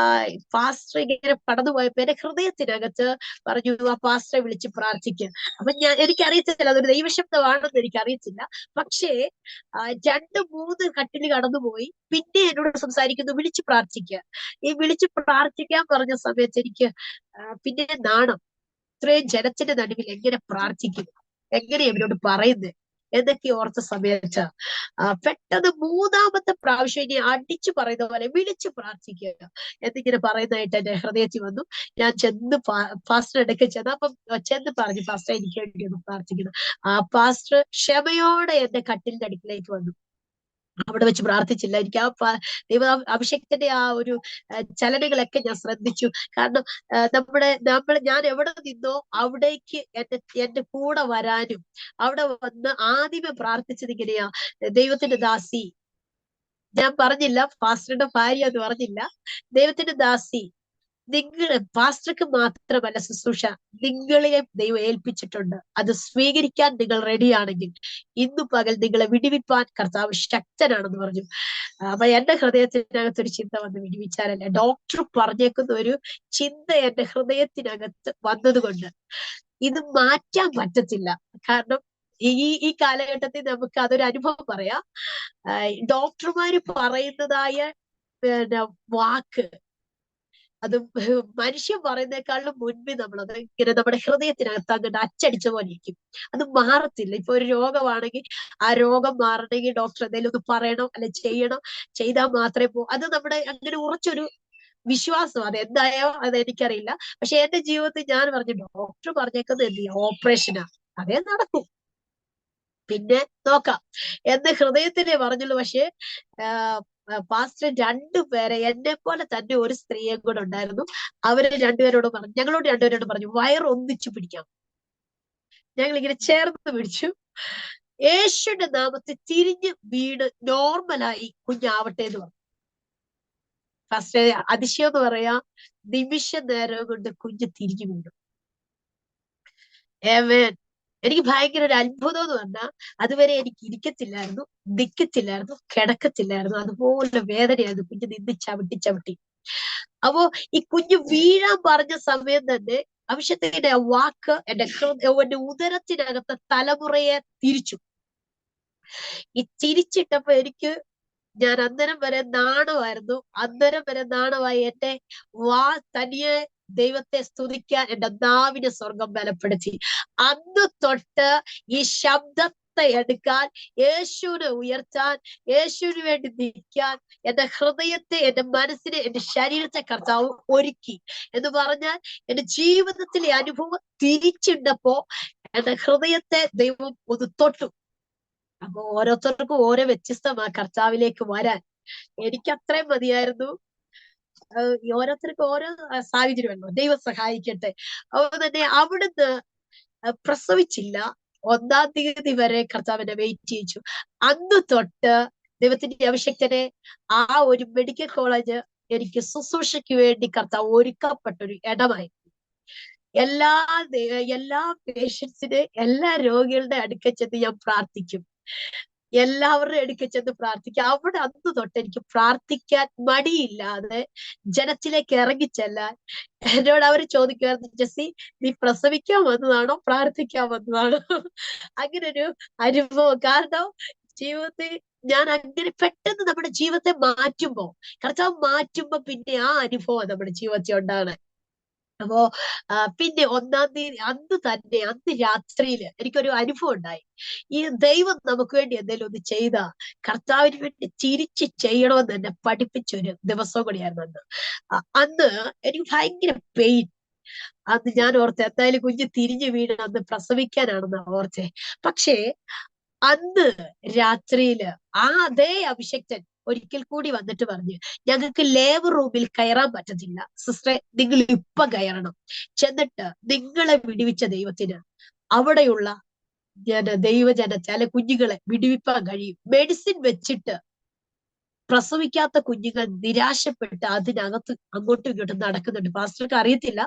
പാസ്റ്റർ ഇങ്ങനെ കടന്നുപോയപ്പോ എന്റെ ഹൃദയത്തിനകത്ത് പറഞ്ഞു, ആ പാസ്റ്ററെ വിളിച്ച് പ്രാർത്ഥിക്കുക. അപ്പൊ എനിക്കറിയത്തില്ല അതൊരു ദൈവശബ്ദമാണെന്ന് എനിക്കറിയത്തില്ല. പക്ഷേ 2-3 കട്ടില് കടന്നുപോയി. പിന്നെ എന്നോട് സംസാരിക്കുന്നു, വിളിച്ചു പ്രാർത്ഥിക്കുക. ഈ വിളിച്ചു പ്രാർത്ഥിക്കാൻ പറഞ്ഞ സമയത്ത് എനിക്ക് പിന്നെ നാണം. ഇത്രയും ജനത്തിന്റെ നടുവിൽ എങ്ങനെ പ്രാർത്ഥിക്കും, എങ്ങനെ ഇവരോട് പറയുന്നത് എന്നൊക്കെ ഓർത്ത സമയത്ത് പെട്ടെന്ന് 3-മത്തെ പ്രാവശ്യം ഇനി അടിച്ചു പറയുന്ന പോലെ വിളിച്ചു പ്രാർത്ഥിക്കുക എന്നിങ്ങനെ പറയുന്നതായിട്ട് എന്റെ ഹൃദയത്തിൽ വന്നു. ഞാൻ ചെന്ന് പാസ്റ്റർ ഇടയ്ക്ക് ചെന്ന് ചെന്ന് പറഞ്ഞു, പാസ്റ്റർ എനിക്ക് വേണ്ടി ഒന്ന് പ്രാർത്ഥിക്കണം. ആ പാസ്റ്റർ ക്ഷമയോടെ എന്റെ കട്ടിലിന്റെ അടുക്കിലേക്ക് വന്നു. അവിടെ വെച്ച് പ്രാർത്ഥിച്ചില്ല. എനിക്ക് ആ ദൈവ അഭിഷേകത്തിന്റെ ആ ഒരു ചലനങ്ങളൊക്കെ ഞാൻ ശ്രദ്ധിച്ചു. കാരണം ഞാൻ എവിടെ നിന്നോ അവിടേക്ക് എന്റെ കൂടെ വരാനും, അവിടെ വന്ന് ആദ്യമേ പ്രാർത്ഥിച്ചത് ഇങ്ങനെയാ, ദൈവത്തിന്റെ ദാസി, ഞാൻ പറഞ്ഞില്ല, പാസ്റ്ററുടെ ഭാര്യ എന്ന് പറഞ്ഞില്ല. ദൈവത്തിന്റെ ദാസി, നിങ്ങൾ പാസ്റ്റർക്ക് മാത്രമല്ല ശുശ്രൂഷ, നിങ്ങളെ ദൈവം ഏൽപ്പിച്ചിട്ടുണ്ട്. അത് സ്വീകരിക്കാൻ നിങ്ങൾ റെഡിയാണെങ്കിൽ ഇന്നു പകൽ നിങ്ങളെ വിടിവിപ്പാൻ കർത്താവ് ശക്തനാണെന്ന് പറഞ്ഞു. അപ്പൊ എന്റെ ഹൃദയത്തിനകത്തൊരു ചിന്ത വന്ന്, വിടിവിച്ചാലല്ല, ഡോക്ടർ പറഞ്ഞേക്കുന്ന ഒരു ചിന്ത എന്റെ ഹൃദയത്തിനകത്ത് വന്നതുകൊണ്ട് ഇത് മാറ്റാൻ പറ്റത്തില്ല. കാരണം ഈ കാലഘട്ടത്തിൽ നമുക്ക് അതൊരു അനുഭവം പറയാം. ഡോക്ടർമാര് പറയുന്നതായ പിന്നെ വാക്ക്, അത് മനുഷ്യൻ പറയുന്നേക്കാളും മുൻപേ നമ്മളത് ഇങ്ങനെ നമ്മുടെ ഹൃദയത്തിനകത്ത് അങ്ങോട്ട് അച്ചടിച്ച പോലെ ഇരിക്കും. അത് മാറത്തില്ല. ഇപ്പൊ ഒരു രോഗമാണെങ്കിൽ ആ രോഗം മാറണമെങ്കിൽ ഡോക്ടർ എന്തെങ്കിലും ഒന്ന് പറയണം, അല്ലെ ചെയ്യണം, ചെയ്താൽ മാത്രമേ അത് നമ്മുടെ അങ്ങനെ ഉറച്ചൊരു വിശ്വാസം. അത് എന്തായോ അത് എനിക്കറിയില്ല. പക്ഷെ എന്റെ ജീവിതത്തിൽ ഞാൻ പറഞ്ഞു, ഡോക്ടർ പറഞ്ഞേക്കുന്നത് എന്ത് ചെയ്യും, ഓപ്പറേഷനാ, അതേ നടക്കും, പിന്നെ നോക്കാം എന്ന് ഹൃദയത്തിലേ പറഞ്ഞുള്ളൂ. പക്ഷെ പാസ്റ്റർ രണ്ടുപേരെ, എന്നെ പോലെ തന്നെ ഒരു സ്ത്രീയും കൂടെ ഉണ്ടായിരുന്നു. അവര് രണ്ടുപേരോട് പറഞ്ഞു, ഞങ്ങളോട് രണ്ടുപേരോട് പറഞ്ഞു, വയറൊന്നിച്ചു പിടിക്കാം. ഞങ്ങൾ ഇങ്ങനെ ചേർന്ന് പിടിച്ചു. യേശുവിന്റെ നാമത്തിൽ തിരിഞ്ഞ് വീട് നോർമലായി കുഞ്ഞാവട്ടെ എന്ന് പറഞ്ഞു. ഫസ്റ്റ് അതിശയം എന്ന് പറയാ, നിമിഷ നേരം കൊണ്ട് കുഞ്ഞ് തിരിഞ്ഞു വീണു. ഏമേൻ. എനിക്ക് ഭയങ്കര ഒരു അത്ഭുതം എന്ന് പറഞ്ഞാൽ, അതുവരെ എനിക്ക് ഇരിക്കത്തില്ലായിരുന്നു, നിൽക്കത്തില്ലായിരുന്നു, കിടക്കത്തില്ലായിരുന്നു, അതുപോലെ വേദനയായിരുന്നു. കുഞ്ഞ് നിന്ന് ചവിട്ടി ചവിട്ടി. അപ്പോ ഈ കുഞ്ഞ് വീഴാൻ പറഞ്ഞ സമയം തന്നെ അഭിഷേകത്തിന്റെ വാക്ക് എന്റെ ഉദരത്തിനകത്ത് തലമുറയെ തിരിച്ചു. ഈ തിരിച്ചിട്ടപ്പോ ഞാൻ അന്നേരം വരെ നാണമായിരുന്നു. അന്നേരം വരെ നാണമായി എന്റെ തനിയെ ദൈവത്തെ സ്തുതിക്കാൻ എന്റെ നാവിനെ സ്വർഗം ബലപ്പെടുത്തി. അന്ന് തൊട്ട് ഈ ശബ്ദത്തെ എടുക്കാൻ, യേശുവിനെ ഉയർത്താൻ, യേശുവിന് വേണ്ടി നിൽക്കാൻ എന്റെ ഹൃദയത്തെ, എന്റെ മനസ്സിനെ, എന്റെ ശരീരത്തെ കർത്താവ് ഒരുക്കി എന്ന് പറഞ്ഞാൽ, എന്റെ ജീവിതത്തിലെ അനുഭവം തിരിച്ചിട്ടപ്പോ എന്റെ ഹൃദയത്തെ ദൈവം ഒന്ന് തൊട്ടു. അപ്പൊ ഓരോരുത്തർക്കും ഓരോ വ്യത്യസ്തമാ കർത്താവിലേക്ക് വരാൻ. എനിക്ക് അത്രയും മതിയായിരുന്നു. ഓരോരുത്തർക്കും ഓരോ സാഹചര്യമല്ലോ, ദൈവം സഹായിക്കട്ടെ. അപ്പൊ തന്നെ അവിടുന്ന് പ്രസവിച്ചില്ല. 1-ാം തീയതി വരെ കർത്താവിനെ വെയിറ്റ് ചെയ്യിച്ചു. അന്ന് തൊട്ട് ദൈവത്തിന്റെ അഭിഷേകനെ ആ ഒരു മെഡിക്കൽ കോളേജ് എനിക്ക് ശുശ്രൂഷയ്ക്ക് വേണ്ടി കർത്താവ് ഒരുക്കപ്പെട്ടൊരു ഇടമായി. എല്ലാ പേഷ്യൻസിനെ, എല്ലാ രോഗികളുടെ അടുക്കൽ ചെന്ന് ഞാൻ പ്രാർത്ഥിക്കും. എല്ലാവരുടെ അടുക്കൽ ചെന്ന് പ്രാർത്ഥിക്കും. അവിടെ അന്ന് തൊട്ട് എനിക്ക് പ്രാർത്ഥിക്കാൻ മടിയില്ലാതെ ജനത്തിലേക്ക് ഇറങ്ങിച്ചെല്ലാൻ. എന്നോട് അവർ ചോദിക്കുമായിരുന്നു, ജെസ്സി നീ പ്രസവിക്കാൻ വന്നതാണോ പ്രാർത്ഥിക്കാൻ വന്നതാണോ? അങ്ങനൊരു അനുഭവം. കാരണം ജീവിതത്തിൽ ഞാൻ അങ്ങനെ പെട്ടെന്ന് നമ്മുടെ ജീവിതത്തെ മാറ്റുമ്പോ, കർത്താവ് മാറ്റുമ്പോ പിന്നെ ആ അനുഭവം നമ്മുടെ ജീവിതത്തിൽ ഉണ്ടാകണേ. അപ്പോ പിന്നെ 1-ാം തീയതി അന്ന് രാത്രിയിൽ എനിക്കൊരു അനുഭവം ഉണ്ടായി. ഈ ദൈവം നമുക്ക് വേണ്ടി എന്തെങ്കിലും ഒന്ന് ചെയ്താ കർത്താവിന് വേണ്ടി തിരിച്ച് ചെയ്യണമെന്ന് എന്നെ പഠിപ്പിച്ചൊരു ദിവസം കൂടിയായിരുന്നു അന്ന്. അന്ന് എനിക്ക് ഭയങ്കര പെയിൻ. അന്ന് ഞാൻ ഓർത്തെ, എന്തായാലും കുഞ്ഞ് തിരിഞ്ഞു വീണ് അന്ന് പ്രസവിക്കാനാണെന്ന് ഓർത്തെ. പക്ഷേ അന്ന് രാത്രിയില് അതേ അഭിഷക്തൻ ഒരിക്കൽ കൂടി വന്നിട്ട് പറഞ്ഞു, ഞങ്ങൾക്ക് ലേബർ റൂമിൽ കയറാൻ പറ്റത്തില്ല സിസ്റ്ററെ, നിങ്ങൾ ഇപ്പൊ കയറണം. ചെന്നിട്ട് നിങ്ങളെ വിടുവിച്ച ദൈവത്തിന് അവിടെയുള്ള ദൈവജനത്തെ, അല്ലെ കുഞ്ഞുങ്ങളെ വിടുവിപ്പാൻ കഴിയും. മെഡിസിൻ വെച്ചിട്ട് പ്രസവിക്കാത്ത കുഞ്ഞുങ്ങൾ നിരാശപ്പെട്ട് അതിനകത്ത് അങ്ങോട്ടും ഇങ്ങോട്ടും നടക്കുന്നുണ്ട്. പാസ്റ്റർക്ക് അറിയത്തില്ല,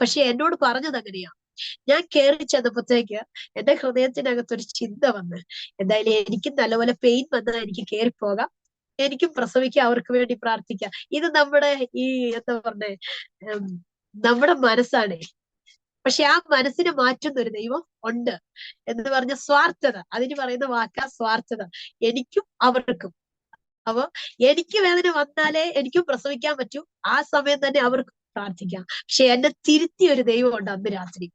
പക്ഷെ എന്നോട് പറഞ്ഞത് അങ്ങനെയാ. ഞാൻ കയറി ചെന്നപ്പോഴത്തേക്ക് എന്റെ ഹൃദയത്തിനകത്തൊരു ചിന്ത വന്ന്, എന്തായാലും എനിക്ക് നല്ലപോലെ പെയിൻ വന്നാൽ എനിക്ക് കയറിപ്പോകാം, എനിക്കും പ്രസവിക്കാം, അവർക്ക് വേണ്ടി പ്രാർത്ഥിക്കാം. ഇത് നമ്മുടെ എന്താ പറഞ്ഞേ, നമ്മുടെ മനസ്സാണ്. പക്ഷെ ആ മനസ്സിനെ മാറ്റുന്ന ഒരു ദൈവം ഉണ്ട് എന്ന് പറഞ്ഞ സ്വാർത്ഥത, അതിന് പറയുന്ന വാക്കാ സ്വാർത്ഥത. എനിക്കും അവർക്കും. അപ്പൊ എനിക്ക് വേദന വന്നാലേ എനിക്കും പ്രസവിക്കാൻ പറ്റൂ, ആ സമയം തന്നെ അവർക്ക് പ്രാർത്ഥിക്കാം. പക്ഷെ എന്നെ തിരുത്തിയ ഒരു ദൈവമുണ്ട് അന്ന് രാത്രി.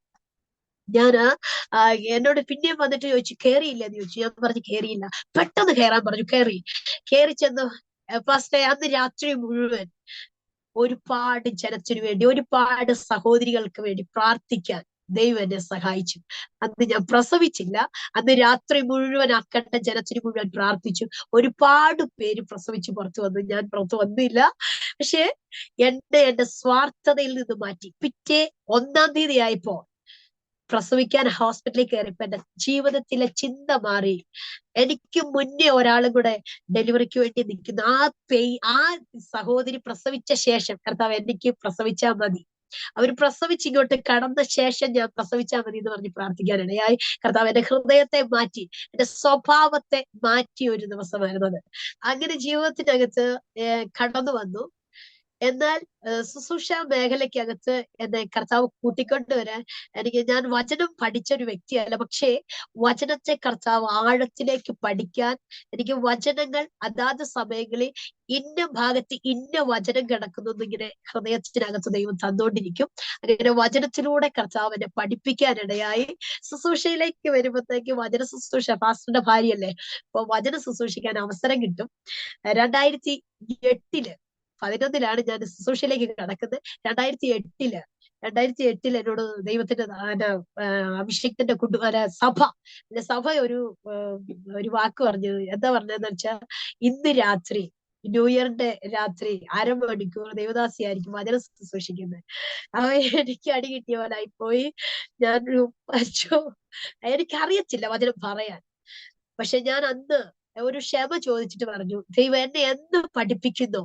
എന്നോട് പിന്നെയും വന്നിട്ട് ചോദിച്ചു, കയറിയില്ലെന്ന് ചോദിച്ചു. ഞാൻ പറഞ്ഞു കയറിയില്ല. പെട്ടെന്ന് കയറാൻ പറഞ്ഞു. കയറി ചെന്ന് ഫസ്റ്റ് അന്ന് രാത്രി മുഴുവൻ ഒരുപാട് ജനത്തിനു വേണ്ടി, ഒരുപാട് സഹോദരികൾക്ക് വേണ്ടി പ്രാർത്ഥിക്കാൻ ദൈവം എന്നെ സഹായിച്ചു. അന്ന് ഞാൻ പ്രസവിച്ചില്ല. അന്ന് രാത്രി മുഴുവൻ അക്കണ്ട ജനത്തിന് മുഴുവൻ പ്രാർത്ഥിച്ചു. ഒരുപാട് പേര് പ്രസവിച്ച് പുറത്തു വന്നു. ഞാൻ പുറത്തു വന്നില്ല. പക്ഷെ എന്റെ സ്വാർത്ഥതയിൽ നിന്ന് മാറ്റി. പിറ്റേ 1-ാം തീയതി ആയപ്പോ പ്രസവിക്കാൻ ഹോസ്പിറ്റലിൽ കയറിയപ്പോ എന്റെ ജീവിതത്തിലെ ചിന്ത മാറി. എനിക്ക് മുന്നേ ഒരാളും കൂടെ ഡെലിവറിക്ക് വേണ്ടി നിൽക്കുന്നു. ആ സഹോദരി പ്രസവിച്ച ശേഷം കർത്താവ് എനിക്ക് പ്രസവിച്ചാൽ മതി, അവര് പ്രസവിച്ച് ഇങ്ങോട്ട് കടന്ന ശേഷം ഞാൻ പ്രസവിച്ചാൽ മതി എന്ന് പറഞ്ഞ് പ്രാർത്ഥിക്കാനിടയായി. കർത്താവ് എന്റെ ഹൃദയത്തെ മാറ്റി, എന്റെ സ്വഭാവത്തെ മാറ്റിയ ഒരു ദിവസമായിരുന്നു അത്. അങ്ങനെ ജീവിതത്തിനകത്ത് കടന്നു വന്നു. എന്നാൽ ശുശ്രൂഷ മേഖലയ്ക്കകത്ത് എന്നെ കർത്താവ് കൂട്ടിക്കൊണ്ടുവരാൻ ഞാൻ വചനം പഠിച്ചൊരു വ്യക്തിയല്ല, പക്ഷേ വചനത്തെ കർത്താവ് ആഴത്തിലേക്ക് പഠിക്കാൻ എനിക്ക് വചനങ്ങൾ അതാത് സമയങ്ങളിൽ ഇന്ന ഭാഗത്ത് ഇന്ന വചനം കിടക്കുന്നു എന്നിങ്ങനെ ഹൃദയത്തിനകത്ത് ദൈവം തന്നുകൊണ്ടിരിക്കും. അങ്ങനെ വചനത്തിലൂടെ കർത്താവ് എന്നെ പഠിപ്പിക്കാനിടയായി. ശുശ്രൂഷയിലേക്ക് വരുമ്പോഴത്തേക്ക് വചന ശുശ്രൂഷ, പാസ്റ്ററുടെ ഭാര്യയല്ലേ, അപ്പൊ വചന ശുശ്രൂഷിക്കാൻ അവസരം കിട്ടും. 2008 ഞാൻ ശുശ്രൂഷയിലേക്ക് കടക്കുന്നത്. 2008 എന്നോട് ദൈവത്തിന്റെ അഭിഷേകത്തിന്റെ സഭ ഒരു വാക്ക് പറഞ്ഞു. എന്താ പറഞ്ഞതെന്ന് വെച്ചാൽ, ഇന്ന് രാത്രി ന്യൂ ഇയറിന്റെ രാത്രി അരമണിക്കൂർ ദേവദാസിയായിരിക്കും വചനം ശുശ്രൂഷിക്കുന്നത്. അവ എനിക്ക് അടി കിട്ടിയ പോലായി പോയി. ഞാനൊരു എനിക്കറിയത്തില്ല വചനം പറയാൻ. പക്ഷെ ഞാൻ അന്ന് ഒരു ക്ഷമ ചോദിച്ചിട്ട് പറഞ്ഞു, ദൈവം എന്നെ എന്ത് പഠിപ്പിക്കുന്നോ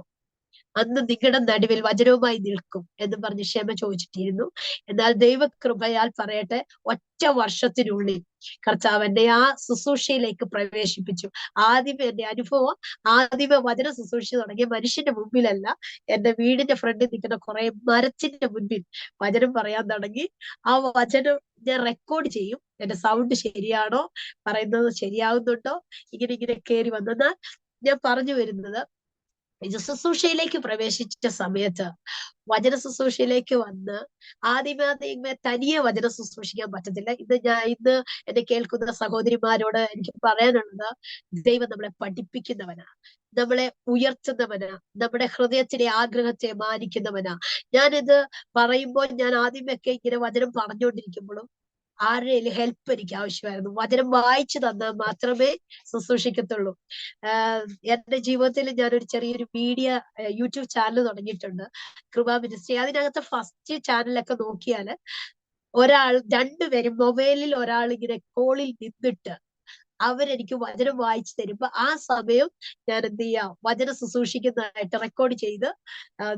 അന്ന് നിങ്ങളുടെ നടുവിൽ വചനവുമായി നിൽക്കും എന്ന് പറഞ്ഞ് ക്ഷമ ചോദിച്ചിട്ടിരുന്നു. എന്നാൽ ദൈവകൃപയാൽ പറയട്ടെ, ഒറ്റ വർഷത്തിനുള്ളിൽ കർത്താവ് എന്നെ ആ ശുശ്രൂഷയിലേക്ക് പ്രവേശിപ്പിച്ചു. ആദ്യമേ എന്റെ അനുഭവം, ആദ്യമേ വചന ശുശ്രൂഷ തുടങ്ങിയ മനുഷ്യന്റെ മുമ്പിലല്ല, എന്റെ വീടിന്റെ ഫ്രണ്ടിൽ നിൽക്കുന്ന കുറെ മരത്തിന്റെ മുൻപിൽ വചനം പറയാൻ തുടങ്ങി. ആ വചനം ഞാൻ റെക്കോർഡ് ചെയ്യും. എന്റെ സൗണ്ട് ശരിയാണോ, പറയുന്നത് ശരിയാവുന്നുണ്ടോ, ഇങ്ങനെ കയറി വന്നെന്നാൽ ഞാൻ പറഞ്ഞു വരുന്നത്, ശുശ്രൂഷയിലേക്ക് പ്രവേശിച്ച സമയത്ത് വചന ശുശ്രൂഷയിലേക്ക് വന്ന് ആദ്യമേ തനിയെ വചന ശുശ്രൂഷിക്കാൻ പറ്റത്തില്ല. ഇന്ന് എന്നെ കേൾക്കുന്ന സഹോദരിമാരോട് എനിക്ക് പറയാനുള്ളത്, ദൈവം നമ്മളെ പഠിപ്പിക്കുന്നവനാ, നമ്മളെ ഉയർത്തുന്നവനാ, നമ്മുടെ ഹൃദയത്തിലെ ആഗ്രഹത്തെ മാനിക്കുന്നവനാ. ഞാനിത് പറയുമ്പോൾ ഞാൻ ആദ്യമൊക്കെ ഇങ്ങനെ വചനം പറഞ്ഞുകൊണ്ടിരിക്കുമ്പോഴും ആരുടെയും ഹെൽപ്പ് എനിക്ക് ആവശ്യമായിരുന്നു. വചനം വായിച്ചു തന്നാൽ മാത്രമേ ശുശ്രൂഷിക്കത്തുള്ളൂ. എന്റെ ജീവിതത്തിൽ ഞാനൊരു ചെറിയൊരു യൂട്യൂബ് ചാനൽ തുടങ്ങിയിട്ടുണ്ട്, കൃപ മിനിസ്ട്രി. അതിനകത്ത് ഫസ്റ്റ് ചാനലൊക്കെ നോക്കിയാല് രണ്ടുപേരും മൊബൈലിൽ ഒരാൾ ഇങ്ങനെ കോളിൽ നിന്നിട്ട് അവരെനിക്ക് വചനം വായിച്ചു തരുമ്പോ ആ സമയം ഞാൻ എന്ത് ചെയ്യാം, വചനം ശുശ്രൂഷിക്കുന്നതായിട്ട് റെക്കോർഡ് ചെയ്ത്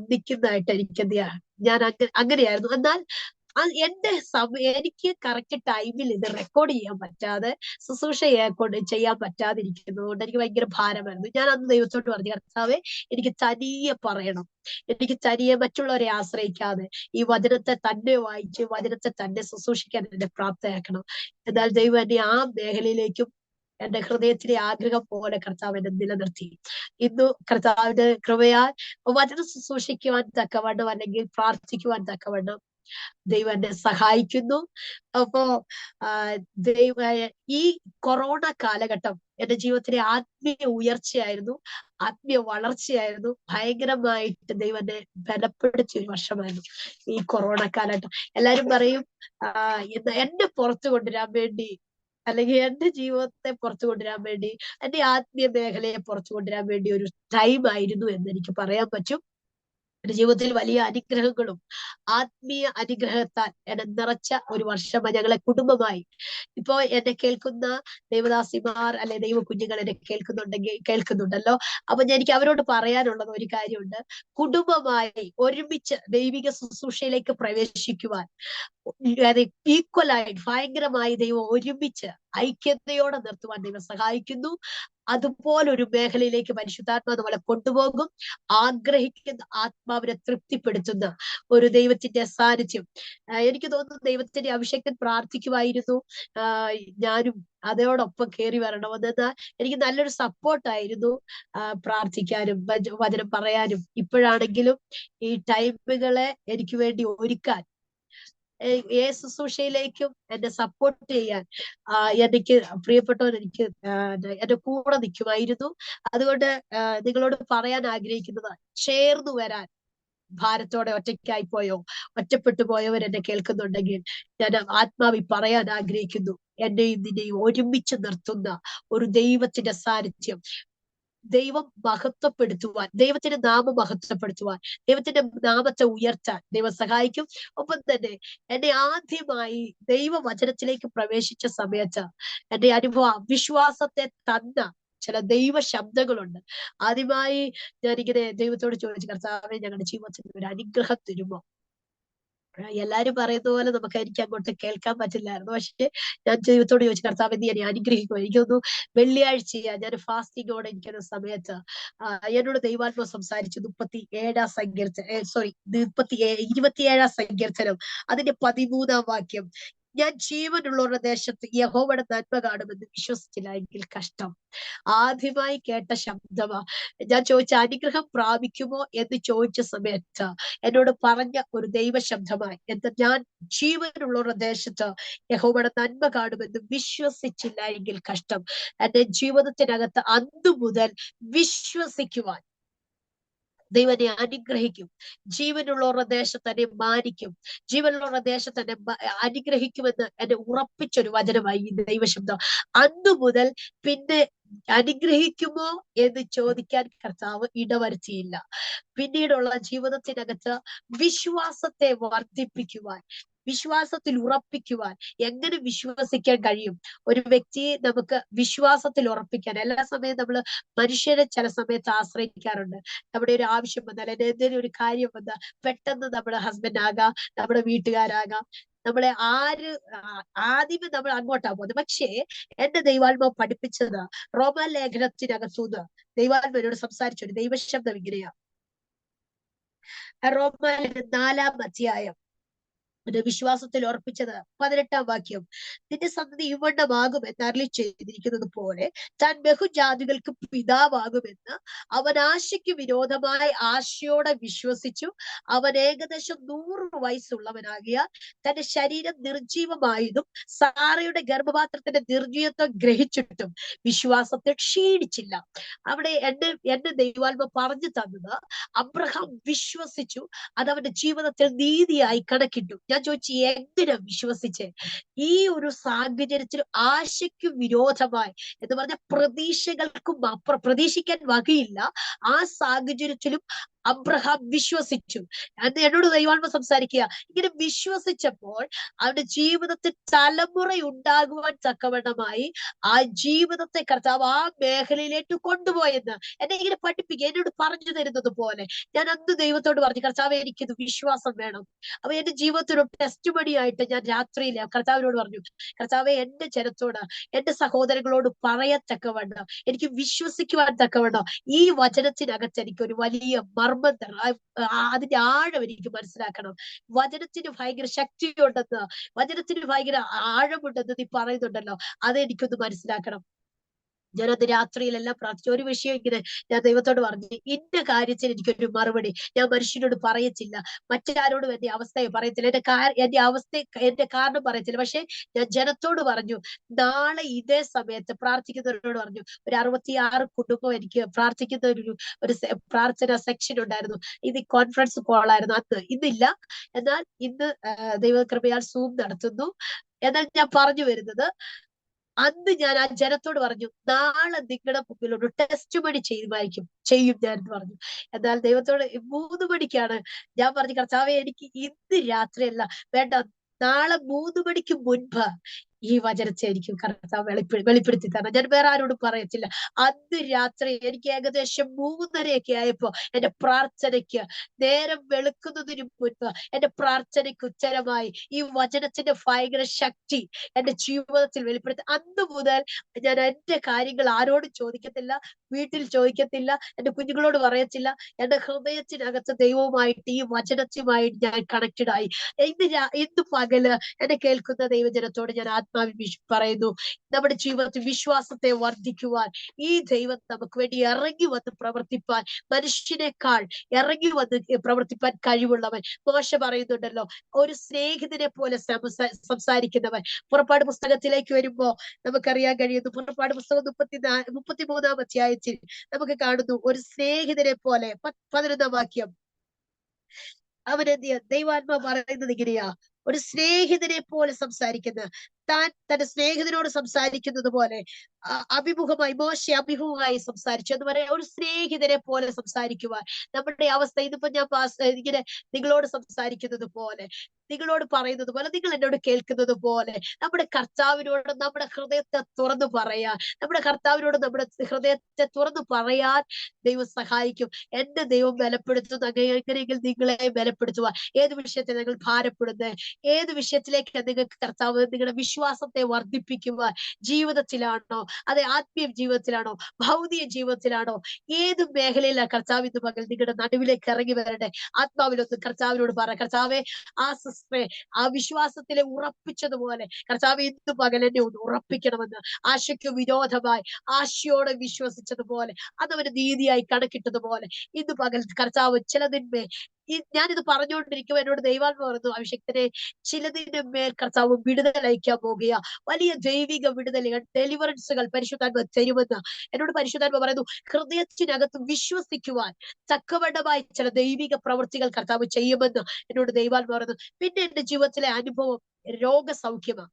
നിൽക്കുന്നതായിട്ട് എനിക്ക് എന്ത് ചെയ്യാം, ഞാൻ അങ്ങനെയായിരുന്നു. എന്നാൽ എനിക്ക് കറക്റ്റ് ടൈമിൽ ഇത് റെക്കോർഡ് ചെയ്യാൻ പറ്റാതെ, ശുശ്രൂഷ ചെയ്യാൻ പറ്റാതിരിക്കുന്നതുകൊണ്ട് എനിക്ക് ഭയങ്കര ഭാരമായിരുന്നു. ഞാൻ അന്ന് ദൈവത്തോട് പറഞ്ഞു, കർത്താവേ എനിക്ക് തനിയെ പറയണം, എനിക്ക് തനിയെ മറ്റുള്ളവരെ ആശ്രയിക്കാതെ ഈ വചനത്തെ തന്നെ വായിച്ച് വചനത്തെ തന്നെ ശുശ്രൂഷിക്കാൻ എന്നെ പ്രാപ്തയാക്കണം. എന്നാൽ ദൈവം എന്നെ ആ മേഖലയിലേക്കും എന്റെ ഹൃദയത്തിലെ ആഗ്രഹം പോലെ കർത്താവ് എന്നെ നിലനിർത്തി. ഇന്നു കർത്താവിന്റെ കൃപയാൽ വചനം ശുശ്രൂഷിക്കുവാൻ തക്കവണ്ണം, അല്ലെങ്കിൽ പ്രാർത്ഥിക്കുവാൻ തക്കവണ്ണം ദൈവം എന്നെ സഹായിക്കുന്നു. അപ്പോ ഈ കൊറോണ കാലഘട്ടം എന്റെ ജീവിതത്തിലെ ആത്മീയ ഉയർച്ചയായിരുന്നു, ആത്മീയ വളർച്ചയായിരുന്നു. ഭയങ്കരമായിട്ട് ദൈവം എന്നെ ബലപ്പെടുത്തിയ ഒരു വർഷമായിരുന്നു ഈ കൊറോണ കാലഘട്ടം. എല്ലാരും പറയും എന്നെ പുറത്തു കൊണ്ടുവരാൻ വേണ്ടി, അല്ലെങ്കിൽ എന്റെ ജീവിതത്തെ പുറത്തു കൊണ്ടുവരാൻ വേണ്ടി, എന്റെ ആത്മീയ മേഖലയെ പുറത്തു കൊണ്ടുവരാൻ വേണ്ടി ഒരു ടൈം ആയിരുന്നു എന്ന് എനിക്ക് പറയാൻ പറ്റും. എന്റെ ജീവിതത്തിൽ വലിയ അനുഗ്രഹങ്ങളും ആത്മീയ അനുഗ്രഹത്താൽ എന്നെ നിറച്ച ഒരു വർഷമായി ഞങ്ങളെ കുടുംബമായി. ഇപ്പോ എന്നെ കേൾക്കുന്ന ദേവദാസിമാർ അല്ലെ ദൈവ കുഞ്ഞുങ്ങൾ എന്നെ കേൾക്കുന്നുണ്ടല്ലോ. അപ്പൊ എനിക്ക് അവരോട് പറയാനുള്ളത് ഒരു കാര്യമുണ്ട്. കുടുംബമായി ഒരുമിച്ച് ദൈവിക ശുശ്രൂഷയിലേക്ക് പ്രവേശിക്കുവാൻ ഈക്വലായിട്ട് ഭയങ്കരമായി ദൈവം ഒരുമിച്ച് ഐക്യതയോടെ നിർത്തുവാൻ ദൈവം സഹായിക്കുന്നു. അതുപോലൊരു മേഖലയിലേക്ക് പരിശുദ്ധാത്മാവ് നമ്മളെ കൊണ്ടുപോകും. ആഗ്രഹിക്കുന്ന ആത്മാവിനെ തൃപ്തിപ്പെടുത്തുന്ന ഒരു ദൈവത്തിന്റെ സാന്നിധ്യം. എനിക്ക് തോന്നുന്നു ദൈവത്തിന്റെ അഭിഷേകത്തിൽ പ്രാർത്ഥിക്കുമായിരുന്നു ഞാനും അതോടൊപ്പം കയറി വരണമെന്ന്. എനിക്ക് നല്ലൊരു സപ്പോർട്ടായിരുന്നു പ്രാർത്ഥിക്കാനും വചനം പറയാനും. ഇപ്പോഴാണെങ്കിലും ഈ ടൈമുകളെ എനിക്ക് വേണ്ടി ഒരുക്കാൻ, ശുശ്രൂഷയിലേക്കും എന്നെ സപ്പോർട്ട് ചെയ്യാൻ എനിക്ക് പ്രിയപ്പെട്ടവർ എനിക്ക് എന്റെ കൂടെ നിൽക്കുമായിരുന്നു. അതുകൊണ്ട് നിങ്ങളോട് പറയാൻ ആഗ്രഹിക്കുന്നത്, ചേർന്നു വരാൻ ഭാരത്തോടെ ഒറ്റയ്ക്കായി പോയോ, ഒറ്റപ്പെട്ടു പോയവർ എന്നെ കേൾക്കുന്നുണ്ടെങ്കിൽ ഞാൻ ആത്മാവിൽ പറയാൻ ആഗ്രഹിക്കുന്നു, എന്നെയും നിന്നെയും ഒരുമിച്ച് നിർത്തുന്ന ഒരു ദൈവത്തിന്റെ സാന്നിധ്യം ദൈവം മഹത്വപ്പെടുത്തുവാൻ, ദൈവത്തിന്റെ നാമം മഹത്വപ്പെടുത്തുവാൻ, ദൈവത്തിന്റെ നാമത്തെ ഉയർത്താൻ ദൈവം സഹായിക്കും. ഒപ്പം തന്നെ എന്നെ ആദ്യമായി ദൈവവചനത്തിലേക്ക് പ്രവേശിച്ച സമയത്ത് എന്റെ അനുഭവം വിശ്വാസത്തെ തന്ന ചില ദൈവ ശബ്ദങ്ങളുണ്ട്. ആദ്യമായി ഞാനിങ്ങനെ ദൈവത്തോട് ചോദിച്ചു, കർത്താവേ, ഞങ്ങളുടെ ജീവിതത്തിൽ ഒരു അനുഗ്രഹം തരുമോ? എല്ലാരും പറയുന്ന പോലെ നമുക്ക് എനിക്ക് അങ്ങോട്ട് കേൾക്കാൻ പറ്റില്ലായിരുന്നു. പക്ഷെ ഞാൻ ദൈവത്തോട് ചോദിച്ചു, കർത്താവേ, നീ എന്നെ അനുഗ്രഹിക്കുമോ? എനിക്കൊന്നു വെള്ളിയാഴ്ചയാ ഞാൻ ഫാസ്റ്റിങ്ങോടെ ഇരിക്കുന്ന സമയത്ത് എന്നോട് ദൈവാത്മാവ് സംസാരിച്ചു. 27 സങ്കീർത്തനം അതിന്റെ 13 വാക്യം, ഞാൻ ജീവനുള്ളവരുടെ ദേശത്ത് യഹോവയുടെ നന്മ കാണുമെന്ന് വിശ്വസിച്ചില്ല എങ്കിൽ കഷ്ടം. ആദ്യമായി കേട്ട ശബ്ദമാ. ഞാൻ ചോദിച്ച അനുഗ്രഹം പ്രാപിക്കുമോ എന്ന് ചോദിച്ച സമയത്ത് എന്നോട് പറഞ്ഞ ഒരു ദൈവ ശബ്ദമായി, എന്താ, ഞാൻ ജീവനുള്ളവരുടെ ദേശത്ത് യഹോവയുടെ നന്മ കാണുമെന്ന് വിശ്വസിച്ചില്ല എങ്കിൽ കഷ്ടം. എന്റെ ജീവിതത്തിനകത്ത് അന്നു മുതൽ വിശ്വസിക്കുവാൻ ദൈവനെ അനുഗ്രഹിക്കും, ജീവനുള്ളവരുടെ ദേശത്ത് എന്നെ മാനിക്കും, ജീവനുള്ളവരുടെ ദേശത്ത് എന്നെ അനുഗ്രഹിക്കുമെന്ന് എന്നെ ഉറപ്പിച്ചൊരു വചനമായി ഈ ദൈവശബ്ദം. അന്നു മുതൽ പിന്നെ അനുഗ്രഹിക്കുമോ എന്ന് ചോദിക്കാൻ കർത്താവ് ഇടവരുത്തിയില്ല. പിന്നീടുള്ള ജീവിതത്തിനകത്ത് വിശ്വാസത്തെ വർദ്ധിപ്പിക്കുവാൻ, വിശ്വാസത്തിൽ ഉറപ്പിക്കുവാൻ. എങ്ങനെ വിശ്വസിക്കാൻ കഴിയും? ഒരു വ്യക്തിയെ നമുക്ക് വിശ്വാസത്തിൽ ഉറപ്പിക്കാൻ എല്ലാ സമയവും നമ്മൾ മനുഷ്യരെ ചില സമയത്ത് ആശ്രയിക്കാറുണ്ട്. നമ്മുടെ ഒരു ആവശ്യം വന്നാൽ, എന്തെങ്കിലും ഒരു കാര്യം വന്നാൽ പെട്ടെന്ന് നമ്മുടെ ഹസ്ബൻഡ് ആകാം, നമ്മുടെ വീട്ടുകാരാകാം, നമ്മളെ ആദ്യമേ നമ്മൾ അങ്ങോട്ടാ പോകുന്നത്. പക്ഷേ എന്റെ ദൈവാത്മാവ് പഠിപ്പിച്ചത് റോമാലേഖനത്തിനകത്തുനിന്ന് ദൈവാത്മാവിനോട് സംസാരിച്ചൊരു ദൈവശബ്ദം ഇങ്ങനെയാ. റോമാലേഖനം 4-ാം അധ്യായം വിശ്വാസത്തിൽ ഉറപ്പിച്ചത് 18-ാം വാക്യം, നിന്റെ സന്തതി ഇവണ്ണമാകുമെന്ന് അരുളി ചെയ്തിരിക്കുന്നത് പോലെ താൻ ബഹുജാതികൾക്ക് പിതാവാകുമെന്ന് അവൻ ആശയ്ക്ക് വിരോധമായി ആശയോടെ വിശ്വസിച്ചു. അവൻ ഏകദേശം 100 വയസ്സുള്ളവനാകിയാൽ തന്റെ ശരീരം നിർജീവമായതും സാറയുടെ ഗർഭപാത്രത്തിന്റെ നിർജീവത്വം ഗ്രഹിച്ചിട്ടും വിശ്വാസത്തെ ക്ഷീണിച്ചില്ല. അവിടെ എന്റെ ദൈവാത്മ പറഞ്ഞു തന്നത്, അബ്രഹാം വിശ്വസിച്ചു, അത് അവന്റെ ജീവിതത്തിൽ നീതിയായി കണക്കിട്ടു. ഞാൻ ചോദിച്ചു, എങ്ങനെ വിശ്വസിച്ച്? ഈ ഒരു സാഹചര്യത്തിൽ ആശയ്ക്ക് വിരോധമായി എന്ന് പറഞ്ഞ പ്രതീക്ഷകൾക്കും പ്രതീക്ഷിക്കാൻ വകയില്ല, ആ സാഹചര്യത്തിലും അബ്രഹാം വിശ്വസിച്ചു. അത് എന്നോട് ദൈവാത്മ സംസാരിക്കുക. ഇങ്ങനെ വിശ്വസിച്ചപ്പോൾ അവന്റെ ജീവിതത്തിൽ തലമുറ ഉണ്ടാകുവാൻ തക്കവണ്ണമായി ആ ജീവിതത്തെ കർത്താവ് ആ മേഖലയിലേക്ക് കൊണ്ടുപോയെന്ന് എന്നെ ഇങ്ങനെ പഠിപ്പിക്കുക, എന്നോട് പറഞ്ഞു തരുന്നത് പോലെ. ഞാൻ അന്ന് ദൈവത്തോട് പറഞ്ഞു, കർത്താവെ, എനിക്കിത് വിശ്വാസം വേണം. അപ്പൊ എന്റെ ജീവിതത്തിലൊരു ടെസ്റ്റ് മണിയായിട്ട് ഞാൻ രാത്രിയിൽ കർത്താവിനോട് പറഞ്ഞു, കർത്താവെ, എന്റെ ജനത്തോട്, എന്റെ സഹോദരങ്ങളോട് പറയത്തക്കവണ്ണം, എനിക്ക് വിശ്വസിക്കുവാൻ തക്കവണ്ണം ഈ വചനത്തിനകത്ത് എനിക്കൊരു വലിയ മർമ്മം, അതിന്റെ ആഴം എനിക്ക് മനസ്സിലാക്കണം. വചനത്തിന് ഭയങ്കര ശക്തിയുണ്ടെന്ന്, വചനത്തിന് ഭയങ്കര ആഴമുണ്ടെന്ന് നീ പറയുന്നുണ്ടല്ലോ, അതെനിക്കൊന്ന് മനസ്സിലാക്കണം. ഞാനത് രാത്രിയിലെല്ലാം പ്രാർത്ഥിച്ചു. ഒരു വിഷയം ഇങ്ങനെ ഞാൻ ദൈവത്തോട് പറഞ്ഞു, ഇന്ന കാര്യത്തിൽ എനിക്കൊരു മറുപടി ഞാൻ മനുഷ്യനോട് പറയത്തില്ല, മറ്റാരോടും എന്റെ അവസ്ഥയെ പറയത്തില്ല, എന്റെ കാരണം പറയത്തില്ല. പക്ഷെ ഞാൻ ജനത്തോട് പറഞ്ഞു, നാളെ ഇതേ സമയത്ത് പ്രാർത്ഥിക്കുന്നവരോട് പറഞ്ഞു. ഒരു 66 കുടുംബം എനിക്ക് പ്രാർത്ഥിക്കുന്ന ഒരു പ്രാർത്ഥന സെക്ഷൻ ഉണ്ടായിരുന്നു. ഇത് കോൺഫറൻസ് കോളായിരുന്നു അന്ന്. ഇന്നില്ല, എന്നാൽ ഇന്ന് ദൈവകൃപയാൽ സൂം നടത്തുന്നു. എന്നാൽ ഞാൻ പറഞ്ഞു വരുന്നത്, അന്ന് ഞാൻ ആ ജനത്തോട് പറഞ്ഞു, നാളെ നിങ്ങളുടെ മുമ്പിൽ ഒരു ടെസ്റ്റ് മണി ചെയ്യും ഞാൻ എന്ന് പറഞ്ഞു. എന്നാൽ ദൈവത്തോട് 3 മണിക്കാണ് ഞാൻ പറഞ്ഞു, കർത്താവെ, എനിക്ക് ഇന്ന് രാത്രിയല്ല വേണ്ട, നാളെ 3 മണിക്ക് മുൻപ് ഈ വചനത്തെ എനിക്ക് കർത്താവ് വെളിപ്പെടുത്തി തരണം. ഞാൻ വേറെ ആരോടും പറയത്തില്ല. അന്ന് രാത്രി എനിക്ക് ഏകദേശം 3:30 ആയപ്പോ എന്റെ പ്രാർത്ഥനയ്ക്ക്, നേരം വെളുക്കുന്നതിന് മുൻപ് എന്റെ പ്രാർത്ഥനയ്ക്ക് ഉത്തരമായി. ഈ വചനത്തിന്റെ ഭയങ്കര ശക്തി എന്റെ ജീവിതത്തിൽ വെളിപ്പെടുത്തി. അന്ന് മുതൽ ഞാൻ എന്റെ കാര്യങ്ങൾ ആരോടും ചോദിക്കത്തില്ല, വീട്ടിൽ ചോദിക്കത്തില്ല, എന്റെ കുഞ്ഞുങ്ങളോട് പറയത്തില്ല. എന്റെ ഹൃദയത്തിനകത്ത് ദൈവവുമായിട്ട്, ഈ വചനത്തുമായിട്ട് ഞാൻ കണക്റ്റഡ് ആയി. ഇന്ന് പകല് എന്നെ കേൾക്കുന്ന ദൈവജനത്തോട് ഞാൻ ആത്മാവിൽ പറയുന്നു, നമ്മുടെ ജീവിതത്തിൽ വിശ്വാസത്തെ വർദ്ധിക്കുവാൻ ഈ ദൈവം നമുക്ക് വേണ്ടി ഇറങ്ങി വന്ന് പ്രവർത്തിപ്പാൻ, മനുഷ്യനേക്കാൾ ഇറങ്ങി വന്ന് പ്രവർത്തിപ്പാൻ കഴിവുള്ളവൻ. മോശ പറയുന്നുണ്ടല്ലോ, ഒരു സ്നേഹിതനെ പോലെ സംസാരിക്കുന്നവൻ. പുറപ്പാട് പുസ്തകത്തിലേക്ക് വരുമ്പോ നമുക്കറിയാൻ കഴിയുന്നു, പുറപ്പാട് പുസ്തകം 33-ാം അധ്യായത്തിൽ നമുക്ക് കാണുന്നു, ഒരു സ്നേഹിതനെ പോലെ 11-ാം വാക്യം, അവനെന്ത് ദൈവാത്മാ പറയുന്നത് ഇങ്ങനെയാ, ഒരു സ്നേഹിതനെ പോലെ സംസാരിക്കുന്ന, താൻ തന്റെ സ്നേഹിതനോട് സംസാരിക്കുന്നത് പോലെ അഭിമുഖമായി മോശെ അഭിമുഖമായി സംസാരിച്ചു എന്ന് പറയാം. ഒരു സ്നേഹിതരെ പോലെ സംസാരിക്കുവാൻ നമ്മുടെ അവസ്ഥ ഇതിപ്പോ ഞാൻ ഇങ്ങനെ നിങ്ങളോട് സംസാരിക്കുന്നത് പോലെ, നിങ്ങളോട് പറയുന്നത് പോലെ, നിങ്ങൾ എന്നോട് കേൾക്കുന്നത് പോലെ നമ്മുടെ കർത്താവിനോട് നമ്മുടെ ഹൃദയത്തെ തുറന്നു പറയാൻ, നമ്മുടെ കർത്താവിനോട് നമ്മുടെ ഹൃദയത്തെ തുറന്നു പറയാൻ ദൈവം സഹായിക്കും. എന്റെ ദൈവം ബലപ്പെടുത്തുന്നു. എങ്ങനെയെങ്കിൽ നിങ്ങളെ ബലപ്പെടുത്തുവാൻ. ഏത് വിഷയത്തിൽ നിങ്ങൾ ഭാരപ്പെടുന്നത്, ഏത് വിഷയത്തിലേക്ക് നിങ്ങൾക്ക് കർത്താവ് നിങ്ങളുടെ വിശ്വാസത്തെ വർദ്ധിപ്പിക്കുവാൻ, ജീവിതത്തിലാണോ, അതെ ആത്മീയ ജീവിതത്തിലാണോ, ഭൗതിക ജീവിതത്തിലാണോ, ഏത് മേഖലയിലാണ് കർത്താവ് ഇന്ന് പകൽ നിങ്ങളുടെ നടുവിലേക്ക് ഇറങ്ങി വരട്ടെ. ആത്മാവിലൊന്ന് കർത്താവിനോട് പറ, കർത്താവെ ആ സിസ്റ്ററെ ആ വിശ്വാസത്തിലെ ഉറപ്പിച്ചതുപോലെ കർത്താവ് ഇന്ന് പകൽ എന്നെ ഒന്ന് ഉറപ്പിക്കണമെന്ന്, ആശയ്ക്ക് വിരോധമായി ആശയോടെ വിശ്വസിച്ചതുപോലെ, അതവന് നീതിയായി കണക്കിട്ടതുപോലെ ഇന്ന് പകൽ കർത്താവ് ചിലതിന്മേൽ ഞാനിത് പറഞ്ഞുകൊണ്ടിരിക്കും, എന്നോട് ദൈവാത്മ പറഞ്ഞു, അഭിഷക്തനെ ചിലതിന്റെ മേൽ കർത്താവ് വിടുതൽ അയക്കാൻ പോകുക. വലിയ ദൈവിക വിടുതലുകൾ, ഡെലിവറൻസുകൾ പരിശുദ്ധാത്മ തരുമെന്ന് എന്നോട് പരിശുദ്ധാത്മ പറയുന്നു. ഹൃദയത്തിനകത്ത് വിശ്വസിക്കുവാൻ തക്കവണ്ണമായി ചില ദൈവിക പ്രവൃത്തികൾ കർത്താവ് ചെയ്യുമെന്ന് എന്നോട് ദൈവാത്മ പറയുന്നു. പിന്നെ എന്റെ ജീവിതത്തിലെ അനുഭവം രോഗസൗഖ്യമാണ്.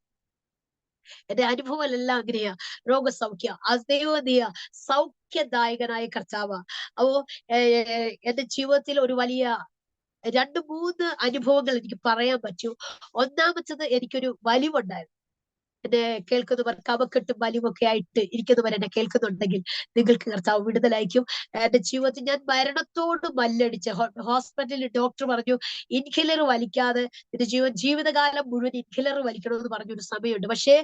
എന്റെ അനുഭവമെല്ലാം അങ്ങനെയാ, രോഗസൗഖ്യ, അദൈവതീയ സൗഖ്യദായകനായ കർത്താവ്. അപ്പോ എന്റെ ജീവിതത്തിൽ ഒരു വലിയ 2-3 അനുഭവങ്ങൾ എനിക്ക് പറയാൻ പറ്റൂ. ഒന്നാമത്തത്, എനിക്കൊരു വലിവുണ്ടായിരുന്നു. എന്നെ കേൾക്കുന്നവർ കഫക്കെട്ടും വലിവൊക്കെ ആയിട്ട് ഇരിക്കുന്നവർ എന്നെ കേൾക്കുന്നുണ്ടെങ്കിൽ നിങ്ങൾക്ക് കർത്താവ് വിടുതലയക്കും. എന്റെ ജീവിതത്തിൽ ഞാൻ മരണത്തോട് മല്ലടിച്ച് ഹോസ്പിറ്റലിൽ ഡോക്ടർ പറഞ്ഞു ഇൻഹേലർ വലിക്കാതെ നിന്റെ ജീവിതകാലം മുഴുവൻ ഇൻഹേലർ വലിക്കണമെന്ന് പറഞ്ഞൊരു സമയമുണ്ട്. പക്ഷേ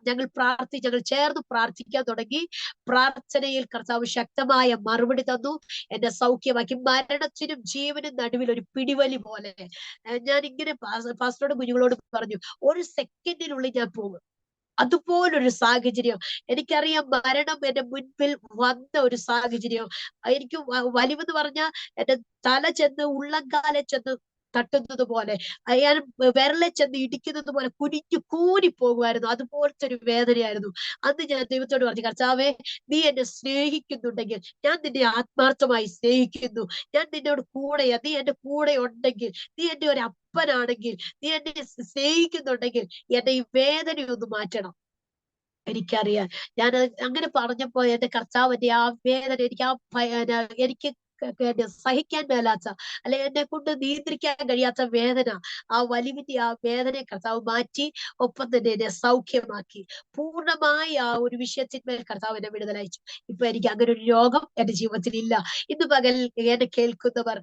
ഞങ്ങൾ ചേർന്ന് പ്രാർത്ഥിക്കാൻ തുടങ്ങി. പ്രാർത്ഥനയിൽ കർത്താവ് ശക്തമായ മറുപടി തന്നു, എന്നെ സൗഖ്യമാക്കി. മരണത്തിനും ജീവനും നടുവിൽ ഒരു പിടിവലി പോലെ ഞാൻ ഇങ്ങനെ പാസ്റ്ററോട് കുഞ്ഞുങ്ങളോട് പറഞ്ഞു, ഒരു സെക്കൻഡിനുള്ളിൽ ഞാൻ പോകും. അതുപോലൊരു സാഹചര്യം എനിക്കറിയാം. മരണം എന്റെ മുൻപിൽ വന്ന ഒരു സാഹചര്യം. എനിക്ക് വലിവെന്ന് പറഞ്ഞാൽ എന്റെ തല ചെന്ന് ഉള്ളംകാലെ ചെന്ന് തട്ടുന്നത് പോലെ, ഞാൻ വിരലെ ചെന്ന് ഇടിക്കുന്നത് പോലെ കുനിഞ്ഞു കൂരി പോകുമായിരുന്നു. അതുപോലത്തെ ഒരു വേദനയായിരുന്നു. അന്ന് ഞാൻ ദൈവത്തോട് പറഞ്ഞു, കർത്താവേ നീ എന്നെ സ്നേഹിക്കുന്നുണ്ടെങ്കിൽ, ഞാൻ നിന്നെ ആത്മാർത്ഥമായി സ്നേഹിക്കുന്നു, ഞാൻ നിന്നോട് കൂടെയാ, നീ എന്റെ കൂടെ ഉണ്ടെങ്കിൽ, നീ എന്റെ ഒരു അപ്പനാണെങ്കിൽ, നീ എന്നെ സ്നേഹിക്കുന്നുണ്ടെങ്കിൽ എന്റെ ഈ വേദനയൊന്ന് മാറ്റണം. എനിക്കറിയാം. ഞാൻ അങ്ങനെ പറഞ്ഞപ്പോ എന്റെ കർത്താവിന്റെ ആ വേദന എനിക്ക് സഹിക്കാൻ മേലാത്ത, അല്ലെ എന്നെ കൊണ്ട് നിയന്ത്രിക്കാൻ കഴിയാത്ത വേദന, ആ വലിവിന്റെ ആ വേദനയെ കർത്താവ് മാറ്റി. ഒപ്പം തന്നെ എന്നെ സൗഖ്യമാക്കി. പൂർണ്ണമായി ആ ഒരു വിഷയത്തിന്മേൽ കർത്താവ് എന്നെ വിടുതലയച്ചു. ഇപ്പൊ എനിക്ക് അങ്ങനെ ഒരു രോഗം എന്റെ ജീവിതത്തിൽ ഇല്ല. ഇന്ന് പകൽ എന്നെ കേൾക്കുന്നവർ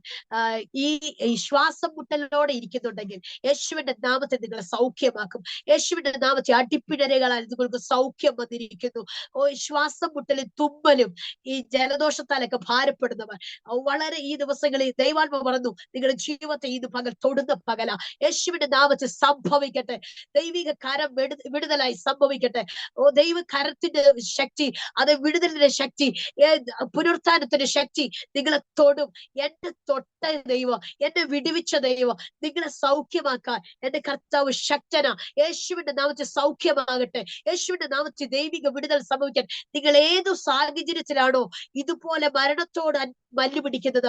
ഈ ശ്വാസം മുട്ടലോടെ ഇരിക്കുന്നുണ്ടെങ്കിൽ യേശുവിന്റെ നാമത്തെ നിങ്ങളെ സൗഖ്യമാക്കും. യേശുവിന്റെ നാമത്തെ അടിപ്പിണരുകളാൽ നിങ്ങൾക്ക് സൗഖ്യം വന്നിരിക്കുന്നു. ശ്വാസം മുട്ടലും തുമ്മലും ഈ ജലദോഷത്താലൊക്കെ ഭാരപ്പെടുന്നവർ വളരെ ഈ ദിവസങ്ങളിൽ ദൈവാത്മ പറഞ്ഞു, നിങ്ങളുടെ ജീവിതത്തെ ഇത് പകൽ തൊടുന്ന പകല. യേശുവിന്റെ നാമത്തിൽ സംഭവിക്കട്ടെ. ദൈവിക കരം വിടുതലായി സംഭവിക്കട്ടെ. ദൈവ കരത്തിന്റെ ശക്തി, അത് വിടുതലിന്റെ ശക്തി, പുനരുത്ഥാനത്തിന്റെ ശക്തി നിങ്ങളെ തൊടും. എന്നെ തൊട്ട ദൈവം, എന്നെ വിടുവിച്ച ദൈവം നിങ്ങളെ സൗഖ്യമാക്കാൻ എന്റെ കർത്താവ് ശക്തനാ. യേശുവിന്റെ നാമത്തിൽ സൗഖ്യമാകട്ടെ. യേശുവിന്റെ നാമത്തിൽ ദൈവിക വിടുതൽ സംഭവിക്കാൻ. നിങ്ങൾ ഏതു സാഹചര്യത്തിലാണോ ഇതുപോലെ മരണത്തോട് മല്ലുപിടിക്കുന്നത്,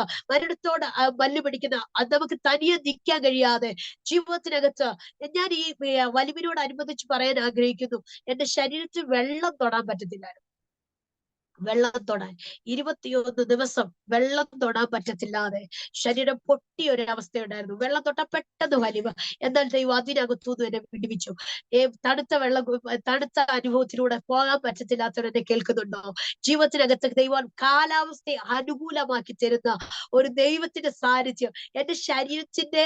അത് നമുക്ക് തനിയെ നിൽക്കാൻ കഴിയാതെ ജീവിതത്തിനകത്ത്, ഞാൻ ഈ വലിവിനോട് അനുബന്ധിച്ച് പറയാൻ ആഗ്രഹിക്കുന്നു. എന്റെ ശരീരത്തിൽ വെള്ളം തൊടാൻ പറ്റത്തില്ലായിരുന്നു. വെള്ളം തൊടാൻ 21 ദിവസം വെള്ളം തൊടാൻ പറ്റത്തില്ലാതെ ശരീരം പൊട്ടിയ ഒരവസ്ഥയുണ്ടായിരുന്നു. വെള്ളം തൊട്ടാ പെട്ടെന്ന് വലിവ്. എന്നാൽ ദൈവം അതിനകത്തുനിന്ന് എന്നെ വിടുവിച്ചു. തണുത്ത അനുഭവത്തിലൂടെ പോകാൻ പറ്റത്തില്ലാത്തവരെന്നെ കേൾക്കുന്നുണ്ടോ? ജീവിതത്തിനകത്ത് ദൈവം കാലാവസ്ഥയെ അനുകൂലമാക്കി തരുന്ന ഒരു ദൈവത്തിന്റെ സാന്നിധ്യം എന്റെ ശരീരത്തിന്റെ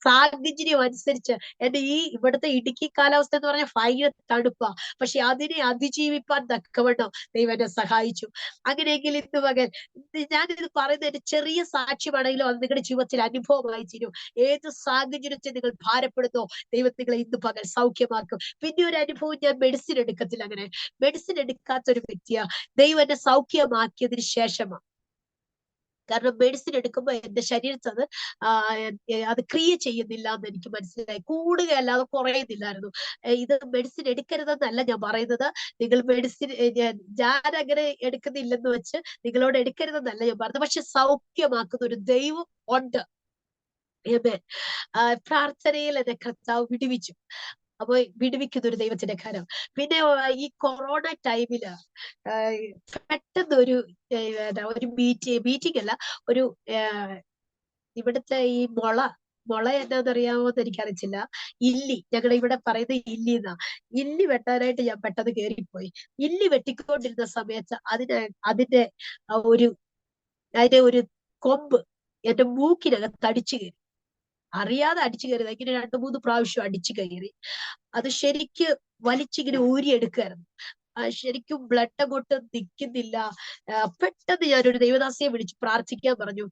സാഹചര്യം അനുസരിച്ച്, എന്റെ ഈ ഇവിടുത്തെ ഇടുക്കി കാലാവസ്ഥ എന്ന് പറഞ്ഞാൽ ഭയങ്കര തണുപ്പാ. പക്ഷെ അതിനെ അതിജീവിപ്പാൻ തക്കവണ്ണം ദൈവം എന്നെ സഹായിച്ചു. അങ്ങനെയെങ്കിൽ ഇന്ന് മകൻ ഞാനിത് പറയുന്ന എന്റെ ചെറിയ സാക്ഷ്യമാണെങ്കിലും അത് നിങ്ങളുടെ ജീവിതത്തിൽ അനുഭവമായി തീരും. ഏത് സാഹചര്യത്തിൽ നിങ്ങൾ ഭാരപ്പെടുന്നോ ദൈവം നിങ്ങളെ ഇന്ന് പകൽ സൗഖ്യമാക്കും. പിന്നെ ഒരു അനുഭവം, ഞാൻ മെഡിസിൻ എടുക്കത്തില്ല. അങ്ങനെ മെഡിസിൻ എടുക്കാത്ത ഒരു വ്യക്തിയാ. ദൈവം എന്നെ സൗഖ്യമാക്കിയതിന് ശേഷമാണ്. കാരണം മെഡിസിൻ എടുക്കുമ്പോൾ എന്റെ ശരീരത്തിൽ അത് ക്രിയ ചെയ്യുന്നില്ല എന്ന് എനിക്ക് മനസ്സിലായി. കൂടുകയല്ലാതെ കുറയുന്നില്ലായിരുന്നു. ഇത് മെഡിസിൻ എടുക്കരുതെന്നല്ല ഞാൻ പറയുന്നത്. നിങ്ങൾ മെഡിസിൻ ഞാൻ അങ്ങനെ എടുക്കുന്നില്ലെന്ന് വെച്ച് നിങ്ങളോട് എടുക്കരുതെന്നല്ല ഞാൻ പറയുന്നത്. പക്ഷെ സൗഖ്യമാക്കുന്ന ഒരു ദൈവം ഉണ്ട്. പ്രാർത്ഥനയിൽ എന്നെ കർത്താവ് വിടുവിച്ചു. അപ്പൊ വിടുവിക്കുന്ന ഒരു ദൈവത്തിന്റെ കരം. പിന്നെ ഈ കൊറോണ ടൈമില് പെട്ടെന്ന് ഒരു മീറ്റിംഗ് അല്ല, ഒരു ഇവിടുത്തെ ഈ മുള എന്നാന്നറിയാമോന്ന് എനിക്കറിയത്തില്ല. ഞങ്ങളുടെ ഇവിടെ പറയുന്നത് ഇല്ലി എന്നാ. ഇല്ലി വെട്ടാനായിട്ട് ഞാൻ പെട്ടെന്ന് കയറിപ്പോയി. ഇല്ലി വെട്ടിക്കൊണ്ടിരുന്ന സമയത്ത് അതിന്റെ ഒരു കൊമ്പ് എന്റെ മൂക്കിനകത്ത് അടിച്ചു കയറി. അറിയാതെ അടിച്ചു കയറിയത്, ഇങ്ങനെ 2-3 പ്രാവശ്യം അടിച്ചു കയറി. അത് ശരിക്ക് വലിച്ചിങ്ങനെ ഊരിയെടുക്കായിരുന്നു. ശരിക്കും ബ്ലഡ് അങ്ങോട്ട് നിൽക്കുന്നില്ല. പെട്ടെന്ന് ഞാനൊരു ദൈവദാസിയെ വിളിച്ച് പ്രാർത്ഥിക്കാൻ പറഞ്ഞു.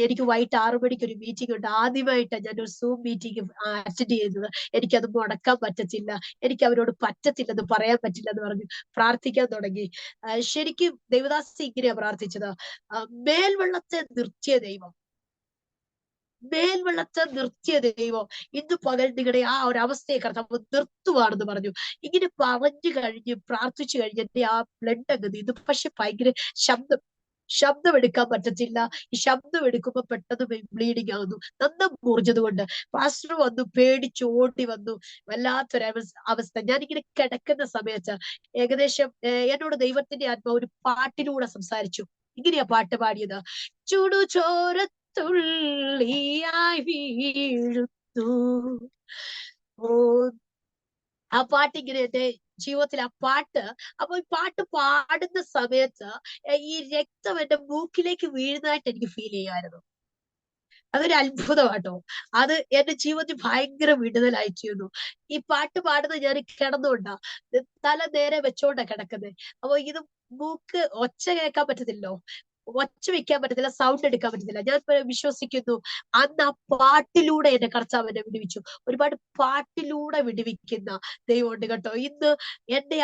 എനിക്ക് വൈകിട്ട് 6 മണിക്ക് ഒരു മീറ്റിംഗ് ഉണ്ട്. ആദ്യമായിട്ടാണ് ഞാനൊരു സൂം മീറ്റിംഗ് അറ്റൻഡ് ചെയ്യുന്നത്. എനിക്കത് മുടക്കാൻ പറ്റത്തില്ല, എനിക്ക് അവരോട് പറ്റത്തില്ലെന്ന് പറയാൻ പറ്റില്ല എന്ന് പറഞ്ഞു പ്രാർത്ഥിക്കാൻ തുടങ്ങി. ശരിക്കും ദൈവദാസി ഇങ്ങനെയാ പ്രാർത്ഥിച്ചത്. മേൽവെള്ളത്തെ നിർത്തിയ ദൈവം, ഇന്ന് പകൽ നിങ്ങളുടെ ആ ഒരു അവസ്ഥയെ കർത്താവ് നിർത്തുവാണെന്ന് പറഞ്ഞു. ഇങ്ങനെ പ്രാർത്ഥിച്ചു കഴിഞ്ഞ് എന്റെ ആ ബ്ലഡ് അങ്ങ് നീന്തു. പക്ഷെ ഭയങ്കര ശബ്ദം എടുക്കാൻ പറ്റത്തില്ല. ഈ ശബ്ദം എടുക്കുമ്പോ പെട്ടെന്ന് ബ്ലീഡിങ് ആകുന്നു. നന്ന മുറിഞ്ഞത് കൊണ്ട് പാസ്റ്റർ വന്നു, പേടിച്ച് ഓടി വന്നു. വല്ലാത്തൊരു അവസ്ഥ. ഞാനിങ്ങനെ കിടക്കുന്ന സമയത്ത് ഏകദേശം എന്നോട് ദൈവത്തിന്റെ ആത്മാവ് ഒരു പാട്ടിലൂടെ സംസാരിച്ചു. ഇങ്ങനെയാ പാട്ട് പാടിയത്. ചുടുചോരത്തുള്ളിയായി വീഴുന്നു. ഓ, ആ പാട്ട് ഇങ്ങനെ എന്റെ ജീവിതത്തിൽ ആ പാട്ട്. അപ്പൊ ഈ പാട്ട് പാടുന്ന സമയത്ത് ഈ രക്തം എന്റെ മൂക്കിലേക്ക് വീഴുന്നതായിട്ട് എനിക്ക് ഫീൽ ചെയ്യുമായിരുന്നു. അതൊരു അത്ഭുതമാട്ടോ. അത് എന്റെ ജീവിതത്തിൽ ഭയങ്കര വിടുതലായി തീർന്നു. ഈ പാട്ട് പാടുന്നത് ഞാൻ കിടന്നുകൊണ്ടാ, തല നേരെ വെച്ചോണ്ടാ കിടക്കുന്നത്. അപ്പൊ ഇത് മൂക്ക് ഒച്ച കേൾക്കാൻ പറ്റത്തില്ലോ, ഒച്ച വെക്കാൻ പറ്റത്തില്ല, സൗണ്ട് എടുക്കാൻ പറ്റത്തില്ല. ഞാൻ വിശ്വസിക്കുന്നു അന്ന് ആ പാട്ടിലൂടെ എന്നെ കർത്താവ് എന്നെ വിടുവിച്ചു. ഒരുപാട് പാട്ടിലൂടെ വിടുവിക്കുന്ന ദൈവമുണ്ട് കേട്ടോ. ഇന്ന് എന്റെ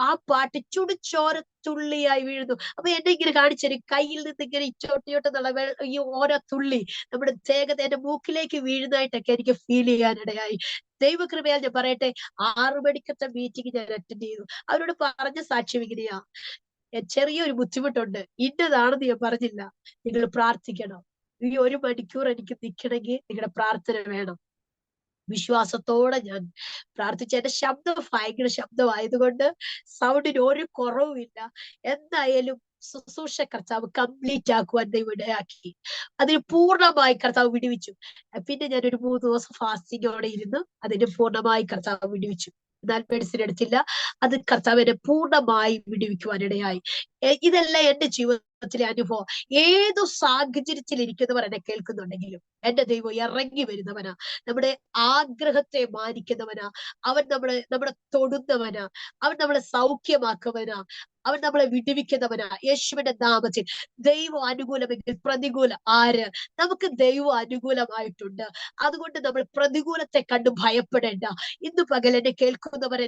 ആ പാട്ട് ചുടുചോരത്തുള്ളിയായി വീഴുന്നു. അപ്പൊ എന്നെ ഇങ്ങനെ കാണിച്ചൊരു കയ്യിൽ നിന്ന് ഇങ്ങനെ ഇച്ചോട്ടിയോട്ടെന്നുള്ള ഈ ഓരോ തുള്ളി നമ്മുടെ ദേഹത്തെ എന്റെ മൂക്കിലേക്ക് വീഴുന്നതായിട്ടൊക്കെ എനിക്ക് ഫീൽ ചെയ്യാനിടയായി. ദൈവകൃപയാൽ ഞാൻ പറയട്ടെ, 6 മണിക്കത്തെ മീറ്റിംഗ് ഞാൻ അറ്റൻഡ് ചെയ്തു. അവരോട് പറഞ്ഞ സാക്ഷ്യം ഇങ്ങനെയാ. ചെറിയൊരു ബുദ്ധിമുട്ടുണ്ട്, ഇന്നതാണെന്ന് ഞാൻ പറഞ്ഞില്ല. നിങ്ങൾ പ്രാർത്ഥിക്കണം. ഈ 1 മണിക്കൂർ എനിക്ക് നിൽക്കണമെങ്കിൽ നിങ്ങളുടെ പ്രാർത്ഥന വേണം. വിശ്വാസത്തോടെ ഞാൻ പ്രാർത്ഥിച്ച എന്റെ ശബ്ദം ഭയങ്കര ശബ്ദമായതുകൊണ്ട് സൗണ്ടിന് ഒരു കുറവുമില്ല. എന്തായാലും ശുശ്രൂഷ കർത്താവ് കംപ്ലീറ്റ് ആക്കുവാൻ ദൈവം ഇടയാക്കി. അതിന് പൂർണ്ണമായി കർത്താവ് വിടുവിച്ചു. പിന്നെ ഞാനൊരു 3 ദിവസം ഫാസ്റ്റിങ്ങോടെ ഇരുന്ന് അതിന് പൂർണ്ണമായി കർത്താവ് വിടുവിച്ചു. എന്നാൽ മെഡിസിൻ എടുത്തില്ല. അത് കർത്താവിനെ പൂർണ്ണമായി വിടുവിക്കുവാനിടയായി. ഇതെല്ലാം എന്റെ ജീവിതത്തിലെ അനുഭവം. ഏതു സാഹചര്യത്തിൽ ഇരിക്കുന്നവർ എന്നെ കേൾക്കുന്നുണ്ടെങ്കിലും എന്റെ ദൈവം ഇറങ്ങി വരുന്നവനാ. നമ്മുടെ ആഗ്രഹത്തെ മാനിക്കുന്നവനാ. അവൻ നമ്മളെ തൊടുന്നവനാ. അവൻ നമ്മളെ സൗഖ്യമാക്കുവനാ. അവൻ നമ്മളെ വിടുവിക്കുന്നവനാ. യേശുവിന്റെ നാമത്തിൽ. ദൈവം അനുകൂലമെങ്കിൽ പ്രതികൂലം ആര്? നമുക്ക് ദൈവം അനുകൂലമായിട്ടുണ്ട്. അതുകൊണ്ട് നമ്മൾ പ്രതികൂലത്തെ കണ്ട് ഭയപ്പെടേണ്ട. ഇന്ന് പകൽ എന്നെ കേൾക്കുന്നവർ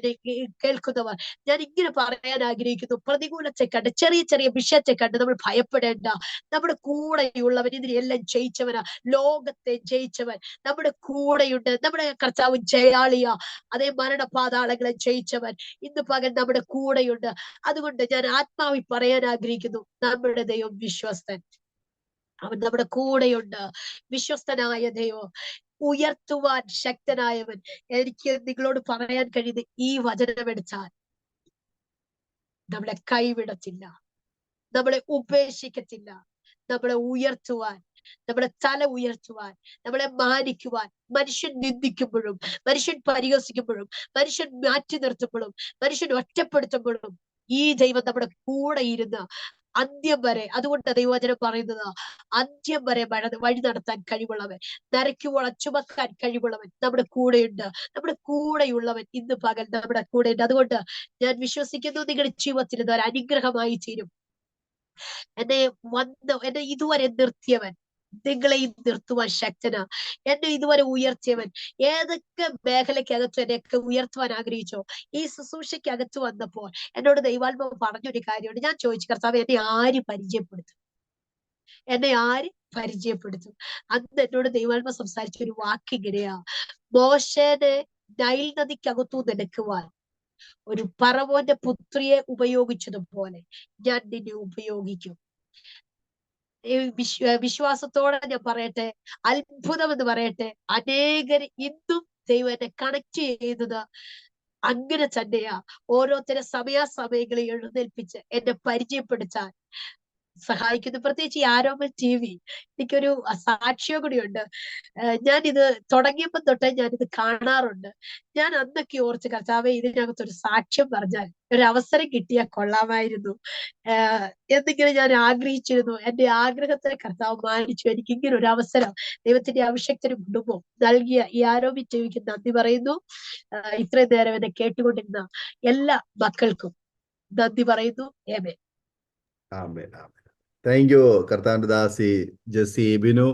ഞാൻ ഇങ്ങനെ പറയാൻ ആഗ്രഹിക്കുന്നു. പ്രതികൂലത്തെ കണ്ട്, ചെറിയ ചെറിയ വിഷയത്തെ കണ്ട് നമ്മൾ ഭയപ്പെടേണ്ട. നമ്മുടെ കൂടെയുള്ളവൻ ഇതിനെല്ലാം ജയിച്ചവനാ. ലോകത്തെ ജയിച്ചവൻ നമ്മുടെ കൂടെയുണ്ട്. നമ്മുടെ കർത്താവ് ജയാളിയാ. അതേ മരണപാതാളങ്ങളെ ജയിച്ചവൻ ഇന്ന് പകൽ നമ്മുടെ കൂടെയുണ്ട്. അതുകൊണ്ട് ഞാൻ ആത്മാവിൽ പറയാൻ ആഗ്രഹിക്കുന്നു, നമ്മുടെ ദൈവം വിശ്വസ്തൻ. അവൻ നമ്മുടെ കൂടെയുണ്ട്. വിശ്വസ്തനായ ദൈവം, ഉയർത്തുവാൻ ശക്തനായവൻ. എനിക്ക് നിങ്ങളോട് പറയാൻ കഴിയുന്ന ഈ വചനം എടുത്താൽ നമ്മളെ കൈവിടത്തില്ല, നമ്മളെ ഉപേക്ഷിക്കത്തില്ല. നമ്മളെ ഉയർത്തുവാൻ, നമ്മളെ തല ഉയർത്തുവാൻ, നമ്മളെ മാനിക്കുവാൻ. മനുഷ്യൻ നിന്ദിക്കുമ്പോഴും, മനുഷ്യൻ പരിഹസിക്കുമ്പോഴും, മനുഷ്യൻ മാറ്റി നിർത്തുമ്പോഴും, മനുഷ്യൻ ഒറ്റപ്പെടുത്തുമ്പോഴും ഈ ദൈവം നമ്മുടെ കൂടെ ഇരുന്ന് അന്ത്യം വരെ. അതുകൊണ്ട് ദൈവവചനം പറയുന്നത്, അന്ത്യം വരെ വഴി നടത്താൻ കഴിവുള്ളവൻ, നരയ്ക്കുവോളം ചുമക്കാൻ കഴിവുള്ളവൻ നമ്മുടെ കൂടെയുണ്ട്. നമ്മുടെ കൂടെയുള്ളവൻ ഇന്ന് പകൽ നമ്മുടെ കൂടെയുണ്ട്. അതുകൊണ്ട് ഞാൻ വിശ്വസിക്കുന്നു നിങ്ങളുടെ ജീവിതത്തിൽ ഇത് ഒരു അനുഗ്രഹമായി തീരും. എന്നെ ഇതുവരെ നിർത്തിയവൻ നിങ്ങളെയും നിർത്തുവാൻ ശക്തനാ. എന്നെ ഇതുവരെ ഉയർത്തിയവൻ ഏതൊക്കെ മേഖലയ്ക്കകത്ത് എന്നെയൊക്കെ ഉയർത്തുവാൻ ആഗ്രഹിച്ചോ, ഈ ശുശ്രൂഷയ്ക്ക് അകത്ത് വന്നപ്പോൾ എന്നോട് ദൈവാത്മാവ് പറഞ്ഞൊരു കാര്യമുണ്ട്. ഞാൻ ചോദിച്ചു, കർത്താവ് എന്നെ ആര് പരിചയപ്പെടുത്തും? അന്ന് എന്നോട് ദൈവാത്മാവ് സംസാരിച്ച ഒരു വാക്ക് ഇങ്ങനെയാ: മോശേനെ നൈൽ നദിക്കകത്തു എടുക്കുവാൻ ഒരു ഫറവോന്റെ പുത്രിയെ ഉപയോഗിച്ചതുപോലെ ഞാൻ നിന്നെ ഉപയോഗിക്കും. വിശ്വാസത്തോടെ ഞാൻ പറയട്ടെ, അത്ഭുതം എന്ന് പറയട്ടെ, അനേകർ ഇന്നും ദൈവം എന്നെ കണക്ട് ചെയ്യുന്നത് അങ്ങനെ തന്നെയാ. ഓരോരുത്തരെ സമയാസമയങ്ങളിൽ എഴുന്നേൽപ്പിച്ച് എന്നെ പരിചയപ്പെടുത്താൻ സഹായിക്കുന്നു. പ്രത്യേകിച്ച് ഈ ആരോമൽ TV എനിക്കൊരു സാക്ഷ്യം കൂടിയുണ്ട്. ഞാനിത് തുടങ്ങിയപ്പോൾ തൊട്ടേ ഞാനിത് കാണാറുണ്ട്. ഞാൻ അന്നൊക്കെ ഓർത്ത്, കർത്താവേ, ഇതിനകത്തൊരു സാക്ഷ്യം പറഞ്ഞാൽ ഒരു അവസരം കിട്ടിയാൽ കൊള്ളാമായിരുന്നു എന്നിങ്ങനെ ഞാൻ ആഗ്രഹിച്ചിരുന്നു. എന്റെ ആഗ്രഹത്തെ കർത്താവ് മാനിച്ചു. എനിക്ക് ഇങ്ങനെ ഒരു അവസരം ദൈവത്തിന്റെ അഭിഷേകത്തിന് കുടുംബം നൽകിയ ഈ ആരോമൽ TVക്ക് നന്ദി പറയുന്നു. ഇത്രയും നേരം എന്നെ കേട്ടുകൊണ്ടിരുന്ന എല്ലാ മക്കൾക്കും നന്ദി പറയുന്നു. ആമേൻ. ആമേൻ, ആമേൻ. താങ്ക് യു കർത്താവിന്റെ ദാസി ജെസ്സി ബിനു.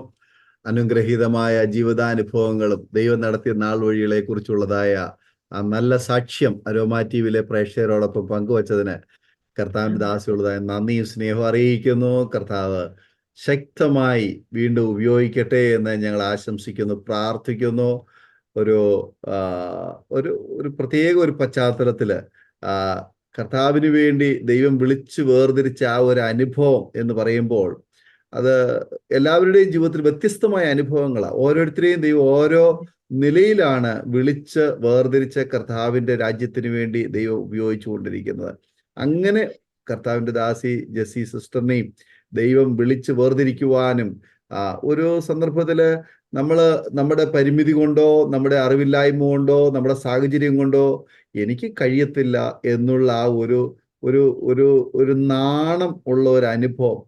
അനുഗ്രഹീതമായ ജീവിതാനുഭവങ്ങളും ദൈവം നടത്തിയ നാൾ വഴികളെ കുറിച്ചുള്ളതായ ആ നല്ല സാക്ഷ്യം അരോമ TVയിലെ പ്രേക്ഷകരോടൊപ്പം പങ്കുവച്ചതിന് കർത്താവിന്റെ ദാസിയുള്ളതായ നന്ദിയും സ്നേഹവും അറിയിക്കുന്നു. കർത്താവ് ശക്തമായി വീണ്ടും ഉപയോഗിക്കട്ടെ എന്ന് ഞങ്ങൾ ആശംസിക്കുന്നു, പ്രാർത്ഥിക്കുന്നു. ഒരു ഒരു ഒരു പ്രത്യേക ഒരു പശ്ചാത്തലത്തില് കർത്താവിന് വേണ്ടി ദൈവം വിളിച്ച് വേർതിരിച്ച ആ ഒരു അനുഭവം എന്ന് പറയുമ്പോൾ അത് എല്ലാവരുടെയും ജീവിതത്തിൽ വ്യത്യസ്തമായ അനുഭവങ്ങളാണ്. ഓരോരുത്തരെയും ദൈവം ഓരോ നിലയിലാണ് വിളിച്ച് വേർതിരിച്ച കർത്താവിന്റെ രാജ്യത്തിന് വേണ്ടി ദൈവം ഉപയോഗിച്ചു കൊണ്ടിരിക്കുന്നത്. അങ്ങനെ കർത്താവിന്റെ ദാസി ജെസ്സി സിസ്റ്ററിനെയും ദൈവം വിളിച്ച് വേർതിരിക്കുവാനും ഒരു സന്ദർഭത്തില് നമ്മുടെ പരിമിതി കൊണ്ടോ നമ്മുടെ അറിവില്ലായ്മ കൊണ്ടോ നമ്മുടെ സാഹചര്യം കൊണ്ടോ എനിക്ക് കഴിയത്തില്ല എന്നുള്ള ആ ഒരു ഒരു ഒരു ഒരു നാണം ഉള്ള ഒരു അനുഭവം,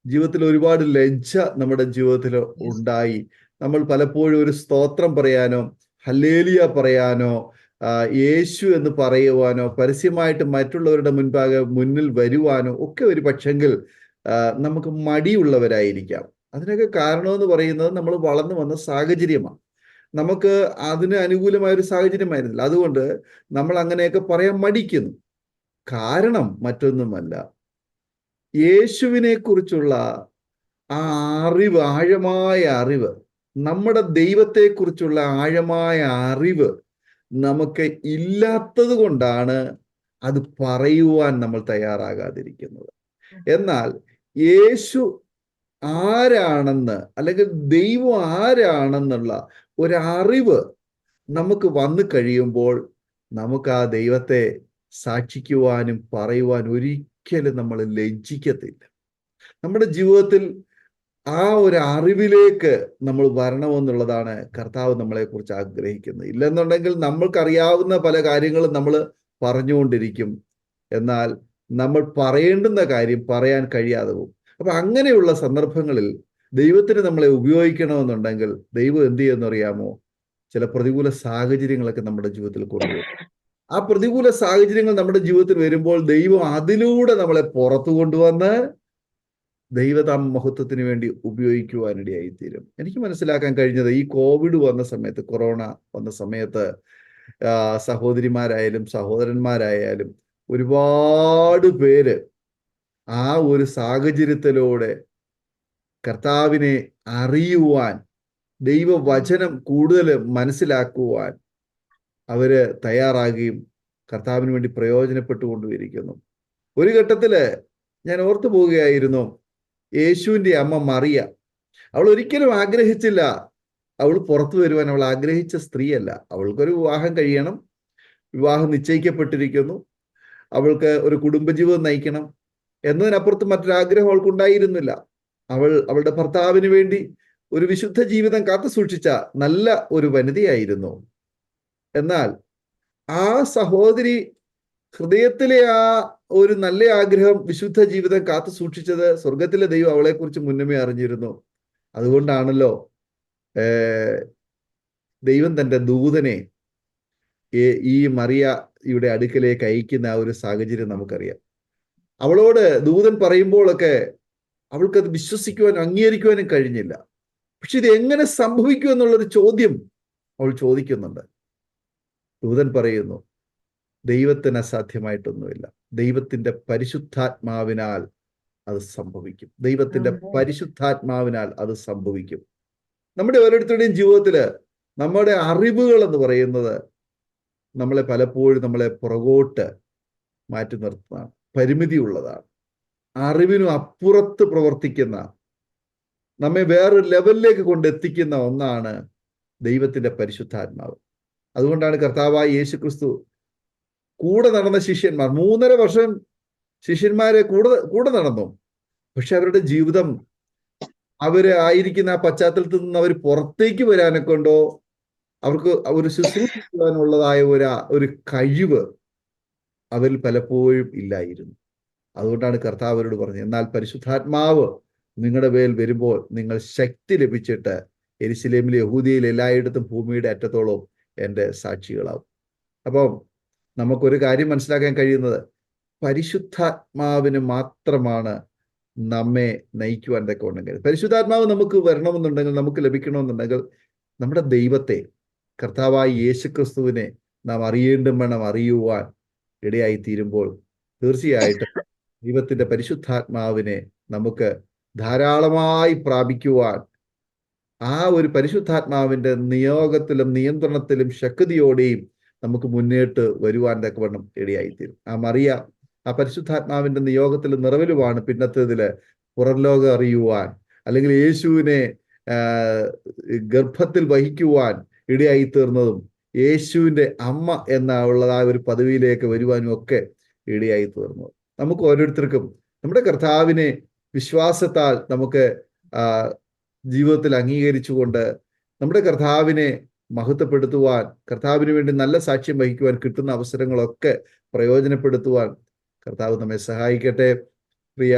ജീവിതത്തിൽ ഒരുപാട് ലജ്ജ നമ്മുടെ ജീവിതത്തിൽ ഉണ്ടായി. നമ്മൾ പലപ്പോഴും ഒരു സ്തോത്രം പറയാനോ ഹല്ലേലൂയ പറയാനോ യേശു എന്ന് പറയുവാനോ പരസ്യമായിട്ട് മറ്റുള്ളവരുടെ മുന്നിൽ വരുവാനോ ഒക്കെ ഒരു പക്ഷെങ്കിൽ നമുക്ക് മടിയുള്ളവരായിരിക്കാം. അതിനൊക്കെ കാരണമെന്ന് പറയുന്നത് നമ്മൾ വളർന്നു വന്ന സാഹചര്യമാണ്. നമുക്ക് അതിന് അനുകൂലമായ ഒരു സാഹചര്യമായിരുന്നില്ല. അതുകൊണ്ട് നമ്മൾ അങ്ങനെയൊക്കെ പറയാൻ മടിക്കുന്നു. കാരണം മറ്റൊന്നുമല്ല, യേശുവിനെ കുറിച്ചുള്ള ആ അറിവ്, ആഴമായ അറിവ്, നമ്മുടെ ദൈവത്തെക്കുറിച്ചുള്ള ആഴമായ അറിവ് നമുക്ക് ഇല്ലാത്തത് കൊണ്ടാണ് അത് പറയുവാൻ നമ്മൾ തയ്യാറാകാതിരിക്കുന്നത്. എന്നാൽ യേശു ആരാണെന്ന് അല്ലെങ്കിൽ ദൈവം ആരാണെന്നുള്ള ഒരറിവ് നമുക്ക് വന്നു കഴിയുമ്പോൾ നമുക്ക് ആ ദൈവത്തെ സാക്ഷിക്കുവാനും പറയുവാൻ ഒരിക്കലും നമ്മൾ ലജ്ജിക്കത്തില്ല. നമ്മുടെ ജീവിതത്തിൽ ആ ഒരു അറിവിലേക്ക് നമ്മൾ വരണമെന്നുള്ളതാണ് കർത്താവ് നമ്മളെക്കുറിച്ച് ആഗ്രഹിക്കുന്നത്. ഇല്ലെന്നുണ്ടെങ്കിൽ നമ്മൾക്കറിയാവുന്ന പല കാര്യങ്ങളും നമ്മൾ പറഞ്ഞുകൊണ്ടിരിക്കും, എന്നാൽ നമ്മൾ പറയേണ്ടുന്ന കാര്യം പറയാൻ കഴിയാതെ പോകും. അപ്പൊ അങ്ങനെയുള്ള സന്ദർഭങ്ങളിൽ ദൈവത്തിന് നമ്മളെ ഉപയോഗിക്കണമെന്നുണ്ടെങ്കിൽ ദൈവം എന്ത് ചെയ്യുമെന്നറിയാമോ? ചില പ്രതികൂല സാഹചര്യങ്ങളൊക്കെ നമ്മുടെ ജീവിതത്തിൽ കൊണ്ടുവരും. ആ പ്രതികൂല സാഹചര്യങ്ങൾ നമ്മുടെ ജീവിതത്തിൽ വരുമ്പോൾ ദൈവം അതിലൂടെ നമ്മളെ പുറത്തു കൊണ്ടുവന്ന് ദൈവതാം മഹത്വത്തിന് വേണ്ടി ഉപയോഗിക്കുവാനിടയായിത്തീരും. എനിക്ക് മനസ്സിലാക്കാൻ കഴിഞ്ഞത് ഈ കോവിഡ് വന്ന സമയത്ത്, കൊറോണ വന്ന സമയത്ത് സഹോദരിമാരായാലും സഹോദരന്മാരായാലും ഒരുപാട് പേര് ആ ഒരു സാഹചര്യത്തിലൂടെ കർത്താവിനെ അറിയുവാൻ, ദൈവവചനം കൂടുതൽ മനസ്സിലാക്കുവാൻ അവര് തയ്യാറാകുകയും കർത്താവിന് വേണ്ടി പ്രയോജനപ്പെട്ടുകൊണ്ടിരിക്കുന്നു. ഒരു ഘട്ടത്തില് ഞാൻ ഓർത്തു പോവുകയായിരുന്നു, യേശുവിൻ്റെ അമ്മ മറിയ. അവൾ ഒരിക്കലും ആഗ്രഹിച്ചില്ല അവൾ പുറത്തു വരുവാൻ. അവൾ ആഗ്രഹിച്ച സ്ത്രീയല്ല. അവൾക്കൊരു വിവാഹം കഴിയണം, വിവാഹം നിശ്ചയിക്കപ്പെട്ടിരിക്കുന്നു, അവൾക്ക് ഒരു കുടുംബജീവിതം നയിക്കണം എന്നതിനപ്പുറത്ത് മറ്റൊരാഗ്രഹം അവൾക്കുണ്ടായിരുന്നില്ല. അവളുടെ ഭർത്താവിന് വേണ്ടി ഒരു വിശുദ്ധ ജീവിതം കാത്തു സൂക്ഷിച്ച നല്ല ഒരു വനിതയായിരുന്നു. എന്നാൽ ആ സഹോദരി ഹൃദയത്തിലെ ആ ഒരു നല്ല ആഗ്രഹം, വിശുദ്ധ ജീവിതം കാത്തു സൂക്ഷിച്ചത് സ്വർഗത്തിലെ ദൈവം അവളെക്കുറിച്ച് മുന്നമേ അറിഞ്ഞിരുന്നു. അതുകൊണ്ടാണല്ലോ ദൈവം തൻ്റെ ദൂതനെ ഈ മറിയയുടെ അടുക്കലേക്ക് അയക്കുന്ന ആ ഒരു സാഹചര്യം നമുക്കറിയാം. അവളോട് ദൂതൻ പറയുമ്പോഴൊക്കെ അവൾക്കത് വിശ്വസിക്കുവാനും അംഗീകരിക്കുവാനും കഴിഞ്ഞില്ല. പക്ഷെ ഇത് എങ്ങനെ സംഭവിക്കും എന്നുള്ളൊരു ചോദ്യം അവൾ ചോദിക്കുന്നുണ്ട്. ദൂതൻ പറയുന്നു, ദൈവത്തിന് അസാധ്യമായിട്ടൊന്നുമില്ല, ദൈവത്തിന്റെ പരിശുദ്ധാത്മാവിനാൽ അത് സംഭവിക്കും. ദൈവത്തിന്റെ പരിശുദ്ധാത്മാവിനാൽ അത് സംഭവിക്കും. നമ്മുടെ ഓരോരുത്തരുടെയും ജീവിതത്തില് നമ്മുടെ അറിവുകൾ എന്ന് പറയുന്നത് നമ്മളെ പലപ്പോഴും നമ്മളെ പുറകോട്ട് മാറ്റി നിർത്തുന്നതാണ്, പരിമിതിയുള്ളതാണ്. അറിവിനും അപ്പുറത്ത് പ്രവർത്തിക്കുന്ന, നമ്മെ വേറൊരു ലെവലിലേക്ക് കൊണ്ടെത്തിക്കുന്ന ഒന്നാണ് ദൈവത്തിന്റെ പരിശുദ്ധാത്മാവ്. അതുകൊണ്ടാണ് കർത്താവായ യേശു ക്രിസ്തു കൂടെ നടന്ന ശിഷ്യന്മാർ 3.5 വർഷം ശിഷ്യന്മാരെ കൂടെ നടന്നു. പക്ഷെ അവരുടെ ജീവിതം, അവര് ആയിരിക്കുന്ന ആ പശ്ചാത്തലത്തിൽ നിന്ന് അവർ പുറത്തേക്ക് വരാനെ കൊണ്ടോ അവർക്ക് ഒരു ശുശ്രൂഷിക്കുവാനുള്ളതായ ഒരു കഴിവ് അവരിൽ പലപ്പോഴും ഇല്ലായിരുന്നു. അതുകൊണ്ടാണ് കർത്താവ് അവരോട് പറഞ്ഞത്, എന്നാൽ പരിശുദ്ധാത്മാവ് നിങ്ങളുടെ മേൽ വരുമ്പോൾ നിങ്ങൾ ശക്തി ലഭിച്ചിട്ട് യെരുശലേമിൽ, യഹൂദിയയിൽ, എല്ലായിടത്തും ഭൂമിയുടെ അറ്റത്തോളം എൻ്റെ സാക്ഷികളാവും. അപ്പം നമുക്കൊരു കാര്യം മനസ്സിലാക്കാൻ കഴിയുന്നത്, പരിശുദ്ധാത്മാവിന് മാത്രമാണ് നമ്മെ നയിക്കുവാൻ തക്കവണ്ണം. പരിശുദ്ധാത്മാവ് നമുക്ക് വരണമെന്നുണ്ടെങ്കിൽ, നമുക്ക് ലഭിക്കണമെന്നുണ്ടെങ്കിൽ, നമ്മുടെ ദൈവത്തെ, കർത്താവായ യേശു ക്രിസ്തുവിനെ നാം അറിയേണ്ടും വേണം അറിയുവാൻ ഇടയായി തീരുമ്പോൾ തീർച്ചയായിട്ടും ദൈവത്തിന്റെ പരിശുദ്ധാത്മാവിനെ നമുക്ക് ധാരാളമായി പ്രാപിക്കുവാൻ, ആ ഒരു പരിശുദ്ധാത്മാവിന്റെ നിയോഗത്തിലും നിയന്ത്രണത്തിലും ശക്തിയോടെയും നമുക്ക് മുന്നേറ്റ് വരുവാൻ തക്കവണ്ണം ഇടയായിത്തീരും. ആ മറിയ ആ പരിശുദ്ധാത്മാവിന്റെ നിയോഗത്തിലും നിറവിലുമാണ് പിന്നത്തേതില് പുറം ലോകം അറിയുവാൻ, അല്ലെങ്കിൽ യേശുവിനെ ഗർഭത്തിൽ വഹിക്കുവാൻ ഇടയായി തീർന്നതും, യേശുവിന്റെ അമ്മ ഉള്ളതായ ഒരു പദവിയിലേക്ക് വരുവാനും ഒക്കെ ഇടയായി തീർന്നു. നമുക്ക് ഓരോരുത്തർക്കും നമ്മുടെ കർത്താവിനെ വിശ്വാസത്താൽ നമുക്ക് ജീവിതത്തിൽ അംഗീകരിച്ചുകൊണ്ട് നമ്മുടെ കർത്താവിനെ മഹത്വപ്പെടുത്തുവാൻ, കർത്താവിന് വേണ്ടി നല്ല സാക്ഷ്യം വഹിക്കുവാൻ കിട്ടുന്ന അവസരങ്ങളൊക്കെ പ്രയോജനപ്പെടുത്തുവാൻ കർത്താവ് നമ്മെ സഹായിക്കട്ടെ. പ്രിയ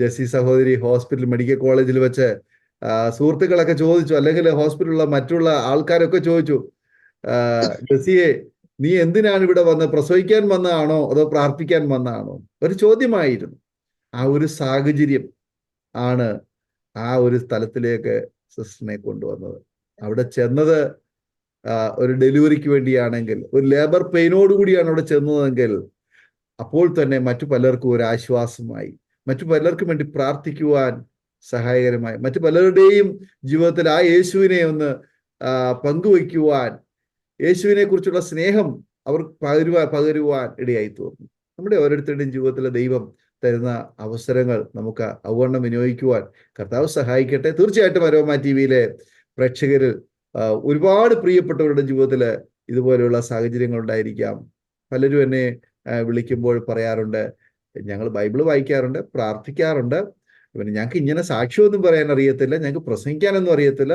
ജെസ്സി സഹോദരി ഹോസ്പിറ്റൽ, മെഡിക്കൽ കോളേജിൽ വെച്ച് സുഹൃത്തുക്കളൊക്കെ ചോദിച്ചു, അല്ലെങ്കിൽ ഹോസ്പിറ്റലിലുള്ള മറ്റുള്ള ആൾക്കാരൊക്കെ ചോദിച്ചു, ജെസ്സിയെ നീ എന്തിനാണ് ഇവിടെ വന്ന്, പ്രസവിക്കാൻ വന്നതാണോ അതോ പ്രാർത്ഥിക്കാൻ വന്നതാണോ? ഒരു ചോദ്യമായിരുന്നു. ആ ഒരു സാഹചര്യം ആണ് ആ ഒരു സ്ഥലത്തിലേക്ക് സിസ്റ്ററിനെ കൊണ്ടുവന്നത്. അവിടെ ചെന്നത് ഒരു ഡെലിവറിക്ക് വേണ്ടിയാണെങ്കിൽ, ഒരു ലേബർ പെയിനോട് കൂടിയാണ് അവിടെ ചെന്നതെങ്കിൽ, അപ്പോൾ തന്നെ മറ്റു പലർക്കും ഒരു ആശ്വാസമായി, മറ്റു പലർക്കും വേണ്ടി പ്രാർത്ഥിക്കുവാൻ സഹായകരമായി, മറ്റു പലരുടെയും ജീവിതത്തിൽ ആ യേശുവിനെ ഒന്ന് പങ്കുവയ്ക്കുവാൻ, യേശുവിനെ കുറിച്ചുള്ള സ്നേഹം അവർ പകരുവാൻ ഇടയായി തീർന്നു. നമ്മുടെ ഓരോരുത്തരുടെയും ജീവിതത്തിലെ ദൈവം തരുന്ന അവസരങ്ങൾ നമുക്ക് അവണ്ണം വിനിയോഗിക്കുവാൻ കർത്താവ് സഹായിക്കട്ടെ. തീർച്ചയായിട്ടും അരോമ ടിവിയിലെ പ്രേക്ഷകരിൽ ഒരുപാട് പ്രിയപ്പെട്ടവരുടെ ജീവിതത്തിൽ ഇതുപോലെയുള്ള സാഹചര്യങ്ങൾ ഉണ്ടായിരിക്കാം. പലരും എന്നെ വിളിക്കുമ്പോൾ പറയാറുണ്ട്, ഞങ്ങൾ ബൈബിൾ വായിക്കാറുണ്ട്, പ്രാർത്ഥിക്കാറുണ്ട്, പിന്നെ ഞങ്ങൾക്ക് ഇങ്ങനെ സാക്ഷ്യമൊന്നും പറയാൻ അറിയത്തില്ല, ഞങ്ങൾക്ക് പ്രസംഗിക്കാനൊന്നും അറിയത്തില്ല,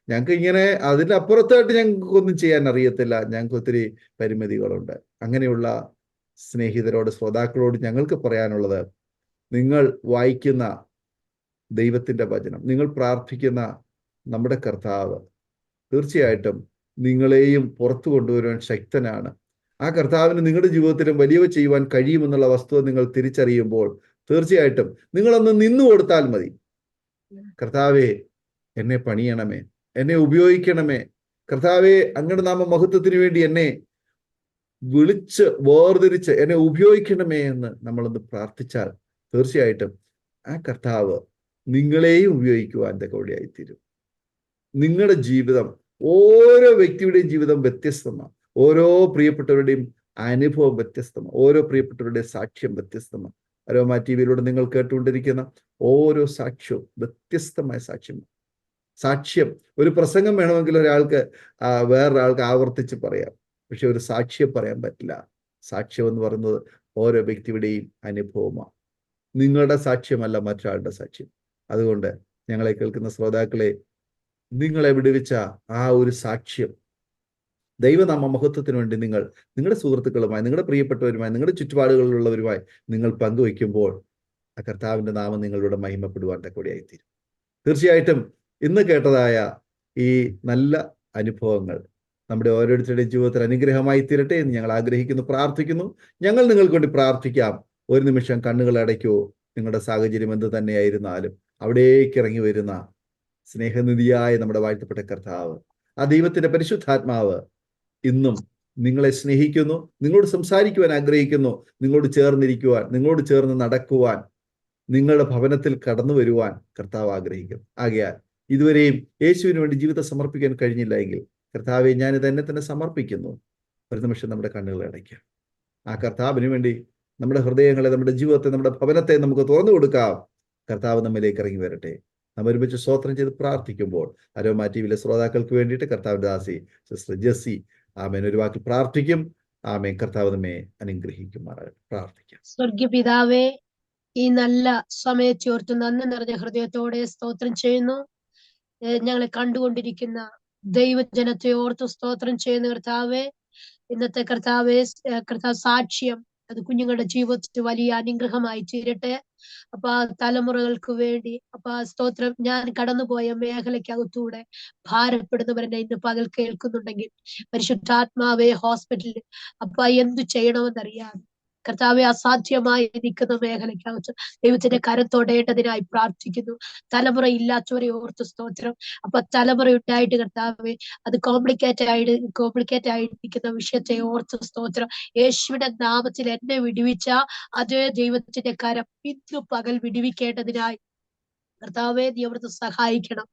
ഞങ്ങൾക്ക് ഇങ്ങനെ അതിൻ്റെ അപ്പുറത്തായിട്ട് ഞങ്ങൾക്കൊന്നും ചെയ്യാൻ അറിയത്തില്ല, ഞങ്ങൾക്ക് ഒത്തിരി പരിമിതികളുണ്ട്. അങ്ങനെയുള്ള സ്നേഹിതരോട്, ശ്രോതാക്കളോട് ഞങ്ങൾക്ക് പറയാനുള്ളത്, നിങ്ങൾ വായിക്കുന്ന ദൈവത്തിൻ്റെ വചനം, നിങ്ങൾ പ്രാർത്ഥിക്കുന്ന നമ്മുടെ കർത്താവ് തീർച്ചയായിട്ടും നിങ്ങളെയും പുറത്തു കൊണ്ടുവരുവാൻ ശക്തനാണ്. ആ കർത്താവിന് നിങ്ങളുടെ ജീവിതത്തിലും വലിയവ ചെയ്യുവാൻ കഴിയുമെന്നുള്ള വസ്തുത നിങ്ങൾ തിരിച്ചറിയുമ്പോൾ തീർച്ചയായിട്ടും നിങ്ങളൊന്ന് നിന്നു കൊടുത്താൽ മതി. കർത്താവെ, എന്നെ പണിയണമേ, എന്നെ ഉപയോഗിക്കണമേ, കർത്താവെ അങ്ങയുടെ നാമ മഹത്വത്തിന് വേണ്ടി എന്നെ വിളിച്ച് വേർതിരിച്ച് എന്നെ ഉപയോഗിക്കണമേ എന്ന് നമ്മളൊന്ന് പ്രാർത്ഥിച്ചാൽ തീർച്ചയായിട്ടും ആ കർത്താവ് നിങ്ങളെയും ഉപയോഗിക്കുവാൻ കൂടിയായിത്തീരും. നിങ്ങളുടെ ജീവിതം, ഓരോ വ്യക്തിയുടെയും ജീവിതം വ്യത്യസ്തമാണ്, ഓരോ പ്രിയപ്പെട്ടവരുടെയും അനുഭവം വ്യത്യസ്തമാണ്, ഓരോ പ്രിയപ്പെട്ടവരുടെയും സാക്ഷ്യം വ്യത്യസ്തമാണ്. അരോമ ടിവിയിലൂടെ നിങ്ങൾ കേട്ടുകൊണ്ടിരിക്കുന്ന ഓരോ സാക്ഷ്യവും വ്യത്യസ്തമായ സാക്ഷ്യം. ഒരു പ്രസംഗം വേണമെങ്കിൽ ഒരാൾക്ക് വേറൊരാൾക്ക് ആവർത്തിച്ച് പറയാം, പക്ഷെ ഒരു സാക്ഷ്യം പറയാൻ പറ്റില്ല. സാക്ഷ്യം എന്ന് പറയുന്നത് ഓരോ വ്യക്തിയുടെയും അനുഭവമാണ്. നിങ്ങളുടെ സാക്ഷ്യമല്ല മറ്റൊരാളുടെ സാക്ഷ്യം. അതുകൊണ്ട് ഞങ്ങളെ കേൾക്കുന്ന ശ്രോതാക്കളെ, നിങ്ങളെ വിടുവിച്ച ആ ഒരു സാക്ഷ്യം ദൈവനാമ മഹത്വത്തിന് വേണ്ടി നിങ്ങൾ നിങ്ങളുടെ സുഹൃത്തുക്കളുമായി, നിങ്ങളുടെ പ്രിയപ്പെട്ടവരുമായി, നിങ്ങളുടെ ചുറ്റുപാടുകളിലുള്ളവരുമായി നിങ്ങൾ പങ്കുവയ്ക്കുമ്പോൾ ആ കർത്താവിൻ്റെ നാമം നിങ്ങളുടെ മഹിമപ്പെടുവാൻ കൂടിയായിത്തീരും. തീർച്ചയായിട്ടും ഇന്ന് കേട്ടതായ ഈ നല്ല അനുഭവങ്ങൾ നമ്മുടെ ഓരോരുത്തരുടെയും ജീവിതത്തിൽ അനുഗ്രഹമായി തീരട്ടെ എന്ന് ഞങ്ങൾ ആഗ്രഹിക്കുന്നു, പ്രാർത്ഥിക്കുന്നു. ഞങ്ങൾ നിങ്ങൾക്ക് വേണ്ടി പ്രാർത്ഥിക്കാം. ഒരു നിമിഷം കണ്ണുകൾ അടയ്ക്കൂ. നിങ്ങളുടെ സാഹചര്യം എന്ത് തന്നെയായിരുന്നാലും അവിടേക്ക് ഇറങ്ങി വരുന്ന സ്നേഹനിധിയായ നമ്മുടെ വാഴ്ത്തപ്പെട്ട കർത്താവ്, ആ ദൈവത്തിന്റെ പരിശുദ്ധാത്മാവ് ഇന്നും നിങ്ങളെ സ്നേഹിക്കുന്നു, നിങ്ങളോട് സംസാരിക്കുവാൻ ആഗ്രഹിക്കുന്നു, നിങ്ങളോട് ചേർന്നിരിക്കുവാൻ, നിങ്ങളോട് ചേർന്ന് നടക്കുവാൻ, നിങ്ങളുടെ ഭവനത്തിൽ കടന്നു വരുവാൻ കർത്താവ് ആഗ്രഹിക്കുന്നു. ആകയാൽ ഇതുവരെയും യേശുവിന് വേണ്ടി ജീവിതം സമർപ്പിക്കാൻ കഴിഞ്ഞില്ല എങ്കിൽ, കർത്താവെ ഞാനിത് എന്നെ തന്നെ സമർപ്പിക്കുന്നു. ഒരു നിമിഷം നമ്മുടെ കണ്ണുകൾ അടയ്ക്കാം. ആ കർത്താവിന് വേണ്ടി നമ്മുടെ ഹൃദയങ്ങളെ, നമ്മുടെ ജീവിതത്തെ, നമ്മുടെ ഭവനത്തെ നമുക്ക് തുറന്നു കൊടുക്കാം. കർത്താവ് നമ്മിലേക്ക് ഇറങ്ങി വരട്ടെ. നമ്മൾ ഒരുമിച്ച് സ്തോത്രം ചെയ്ത് പ്രാർത്ഥിക്കുമ്പോൾ അരോമ ടിവിയിലെ ശ്രോതാക്കൾക്ക് വേണ്ടിയിട്ട് കർത്താവിന്റെ ദാസി സിസ്റ്റർ ജെസ്സി ആമേൻ. ഒരു വാക്കിൽ പ്രാർത്ഥിക്കും. ആമേൻ. കർത്താവ് നമ്മെ അനുഗ്രഹിക്കുമാറാകട്ടെ. പ്രാർത്ഥിക്കാം. സ്വർഗീയ പിതാവേ, ഈ നല്ല സമയത്തെ ഓർത്ത് നന്ദി നിറഞ്ഞ ഹൃദയത്തോടെ സ്തോത്രം ചെയ്യുന്നു. ഞങ്ങളെ കണ്ടുകൊണ്ടിരിക്കുന്ന ദൈവജനത്തെ ഓർത്ത് സ്തോത്രം ചെയ്യുന്ന കർത്താവേ, ഇന്നത്തെ കർത്താവ് സാക്ഷ്യം അത് കുഞ്ഞുങ്ങളുടെ ജീവിതത്തിൽ വലിയ അനുഗ്രഹമായി തീരട്ടെ. അപ്പൊ തലമുറകൾക്ക് വേണ്ടി സ്തോത്രം. ഞാൻ കടന്നുപോയ മേഖലയ്ക്കകത്തൂടെ ഭാരപ്പെടുന്നവരെന്നെ ഇന്ന് പകൽ കേൾക്കുന്നുണ്ടെങ്കിൽ പരിശുദ്ധാത്മാവേ, ഹോസ്പിറ്റലിൽ എന്തു ചെയ്യണമെന്നറിയാതെ കർത്താവെ അസാധ്യമായി നിൽക്കുന്ന മേഖലയ്ക്കകത്ത് ദൈവത്തിന്റെ കരം തൊടേണ്ടതിനായി പ്രാർത്ഥിക്കുന്നു. തലമുറ ഇല്ലാത്തവരെ ഓർത്ത് സ്തോത്രം. തലമുറ ഉണ്ടായിട്ട് കർത്താവെ അത് കോംപ്ലിക്കേറ്റ് ആയിരിക്കുന്ന വിഷയത്തെ ഓർത്ത് സ്തോത്രം. യേശുവിന്റെ നാമത്തിൽ എന്നെ വിടുവിച്ച അതേ ദൈവത്തിന്റെ കരം ഇന്നു പകൽ വിടുവിക്കേണ്ടതിനായി കർത്താവെ നീ അവിടുത്തെ സഹായിക്കണം.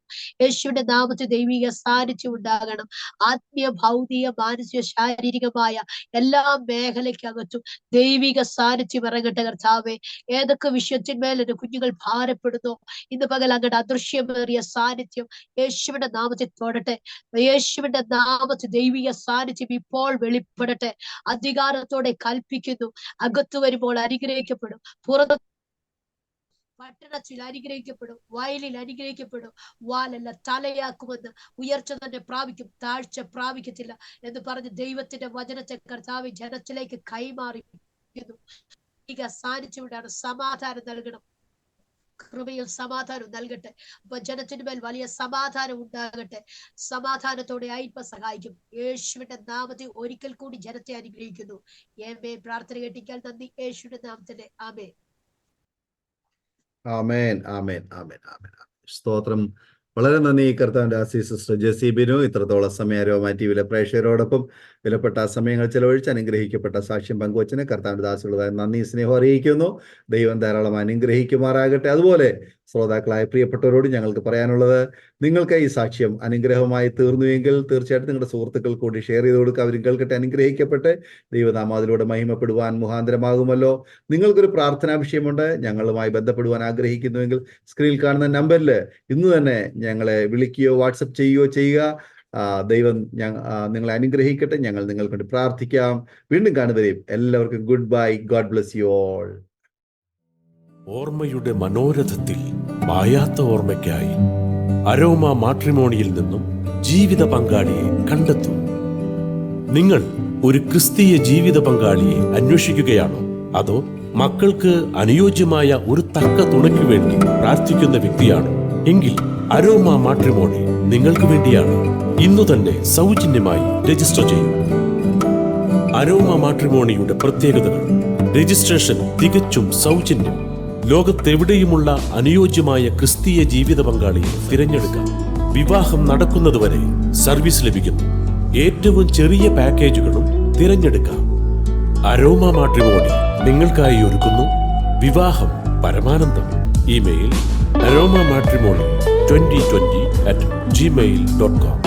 യേശുവിന്റെ നാമത്തിൽ ദൈവിക സാന്നിധ്യം ഉണ്ടാകണം. ആത്മീയ, ഭൗതിക, മാനസിക, ശാരീരികമായ എല്ലാ മേഖലയ്ക്കകത്തും ദൈവിക സാന്നിധ്യം ഇറങ്ങട്ടെ കർത്താവെ. ഏതൊക്കെ വിഷയത്തിന്മേൽ എന്റെ കുഞ്ഞുങ്ങൾ ഭാരപ്പെടുന്നോ ഇന്ന് പകൽ അങ്ങയുടെ അദൃശ്യമേറിയ സാന്നിധ്യം യേശുവിന്റെ നാമത്തിൽ തൊടട്ടെ. യേശുവിന്റെ നാമത്തിൽ ദൈവിക സാന്നിധ്യം ഇപ്പോൾ വെളിപ്പെടട്ടെ. അധികാരത്തോടെ കൽപ്പിക്കുന്നു. അകത്തു വരുമ്പോൾ അനുഗ്രഹിക്കപ്പെടും, പുറത്ത് പട്ടണത്തിൽ അനുഗ്രഹിക്കപ്പെടും, വയലിൽ അനുഗ്രഹിക്കപ്പെടും. വാലല്ല തലയാക്കുമെന്ന് ഉയർച്ച തന്നെ പ്രാപിക്കും, താഴ്ച പ്രാപിക്കത്തില്ല എന്ന് പറഞ്ഞ് ദൈവത്തിന്റെ വചനത്തെ കർത്താവ് ജനത്തിലേക്ക് കൈമാറിയിരിക്കുന്നു. സാന്നിധ്യമുണ്ടാണ്. സമാധാനം നൽകണം. കൃപയും സമാധാനവും നൽകട്ടെ. ജനത്തിന് മേൽ വലിയ സമാധാനം ഉണ്ടാകട്ടെ. സമാധാനത്തോടെ ആയിരിക്കാൻ സഹായിക്കും. യേശുവിന്റെ നാമത്തിൽ ഒരിക്കൽ കൂടി ജനത്തെ അനുഗ്രഹിക്കുന്നു. പ്രാർത്ഥന കേട്ടിക്കാൻ നന്ദി. യേശുവിന്റെ നാമത്തിന്റെ ആമേൻ. ആമേൻ. ആമേൻ. ആമേൻ. ആമേൻ. സ്തോത്രം. വളരെ നന്ദി കർത്താവിന്റെ സിസ്റ്റർ ജെസി ബിനു. ഇത്രത്തോളം സമയം അരോമ ടിവിയിലെ പ്രേക്ഷകരോടൊപ്പം വിലപ്പെട്ട സമയങ്ങൾ ചെലവഴിച്ച് അനുഗ്രഹിക്കപ്പെട്ട സാക്ഷ്യം പങ്കുവച്ചതിന് കർത്താവിന്റെ ദാസികളുടെ നന്ദി, സ്നേഹം അറിയിക്കുന്നു. ദൈവം ധാരാളം അനുഗ്രഹിക്കുമാറാകട്ടെ. അതുപോലെ ശ്രോതാക്കളായ പ്രിയപ്പെട്ടവരോട് ഞങ്ങൾക്ക് പറയാനുള്ളത്, നിങ്ങൾക്ക് ഈ സാക്ഷ്യം അനുഗ്രഹമായി തീർന്നുവെങ്കിൽ തീർച്ചയായിട്ടും നിങ്ങളുടെ സുഹൃത്തുക്കൾ കൂടി ഷെയർ ചെയ്ത് കൊടുക്കുക. അവരും കേൾക്കട്ടെ, അനുഗ്രഹിക്കപ്പെട്ട് ദൈവനാമം അതിലൂടെ മഹിമപ്പെടുവാൻ മുഖാന്തരമാകുമല്ലോ. നിങ്ങൾക്കൊരു പ്രാർത്ഥനാ വിഷയമുണ്ട്, ഞങ്ങളുമായി ബന്ധപ്പെടുവാൻ ആഗ്രഹിക്കുന്നുവെങ്കിൽ സ്ക്രീനിൽ കാണുന്ന നമ്പറിൽ ഇന്ന് തന്നെ ഞങ്ങളെ വിളിക്കുകയോ വാട്സപ്പ് ചെയ്യുകയോ ചെയ്യുക. ദൈവം നിങ്ങളെ അനുഗ്രഹിക്കട്ടെ. ഞങ്ങൾ നിങ്ങൾക്ക് വേണ്ടി പ്രാർത്ഥിക്കാം. വീണ്ടും കാണുന്നവരെയും എല്ലാവർക്കും good bye. God bless you all. ഓർമ്മയുടെ മനോരഥത്തിൽ മായാത്ത ഓർമ്മയ്ക്കായി അരോമ മാട്രിമോണിയിൽ നിന്നും ജീവിത പങ്കാളിയെ കണ്ടെത്തൂ. നിങ്ങൾ ഒരു ക്രിസ്തീയ ജീവിത പങ്കാളിയെ അന്വേഷിക്കുകയാണോ? അതോ മക്കൾക്ക് അനുയോജ്യമായ ഒരു തക്ക തുണയ്ക്ക് വേണ്ടി പ്രാർത്ഥിക്കുന്ന വ്യക്തിയാണോ? എങ്കിൽ അരോമ മാട്രിമോണി നിങ്ങൾക്ക് വേണ്ടിയാണ്. ഇന്നു തന്നെ സൗജന്യമായി രജിസ്റ്റർ ചെയ്യൂ. അരോമ മാട്രിമോണിയുടെ പ്രത്യേകതകൾ: രജിസ്ട്രേഷൻ തികച്ചും സൗജന്യം. ലോകത്തെവിടെയുമുള്ള അനുയോജ്യമായ ക്രിസ്തീയ ജീവിത പങ്കാളിയെ തിരഞ്ഞെടുക്കാം. വിവാഹം നടക്കുന്നതുവരെ സർവീസ് ലഭിക്കുന്നു. ഏറ്റവും ചെറിയ പാക്കേജുകളും തിരഞ്ഞെടുക്കാം. അരോമ മാട്രിമോണി നിങ്ങൾക്കായി ഒരുക്കുന്നു വിവാഹം പരമാനന്ദം. Email aroma matrimony2020@gmail.com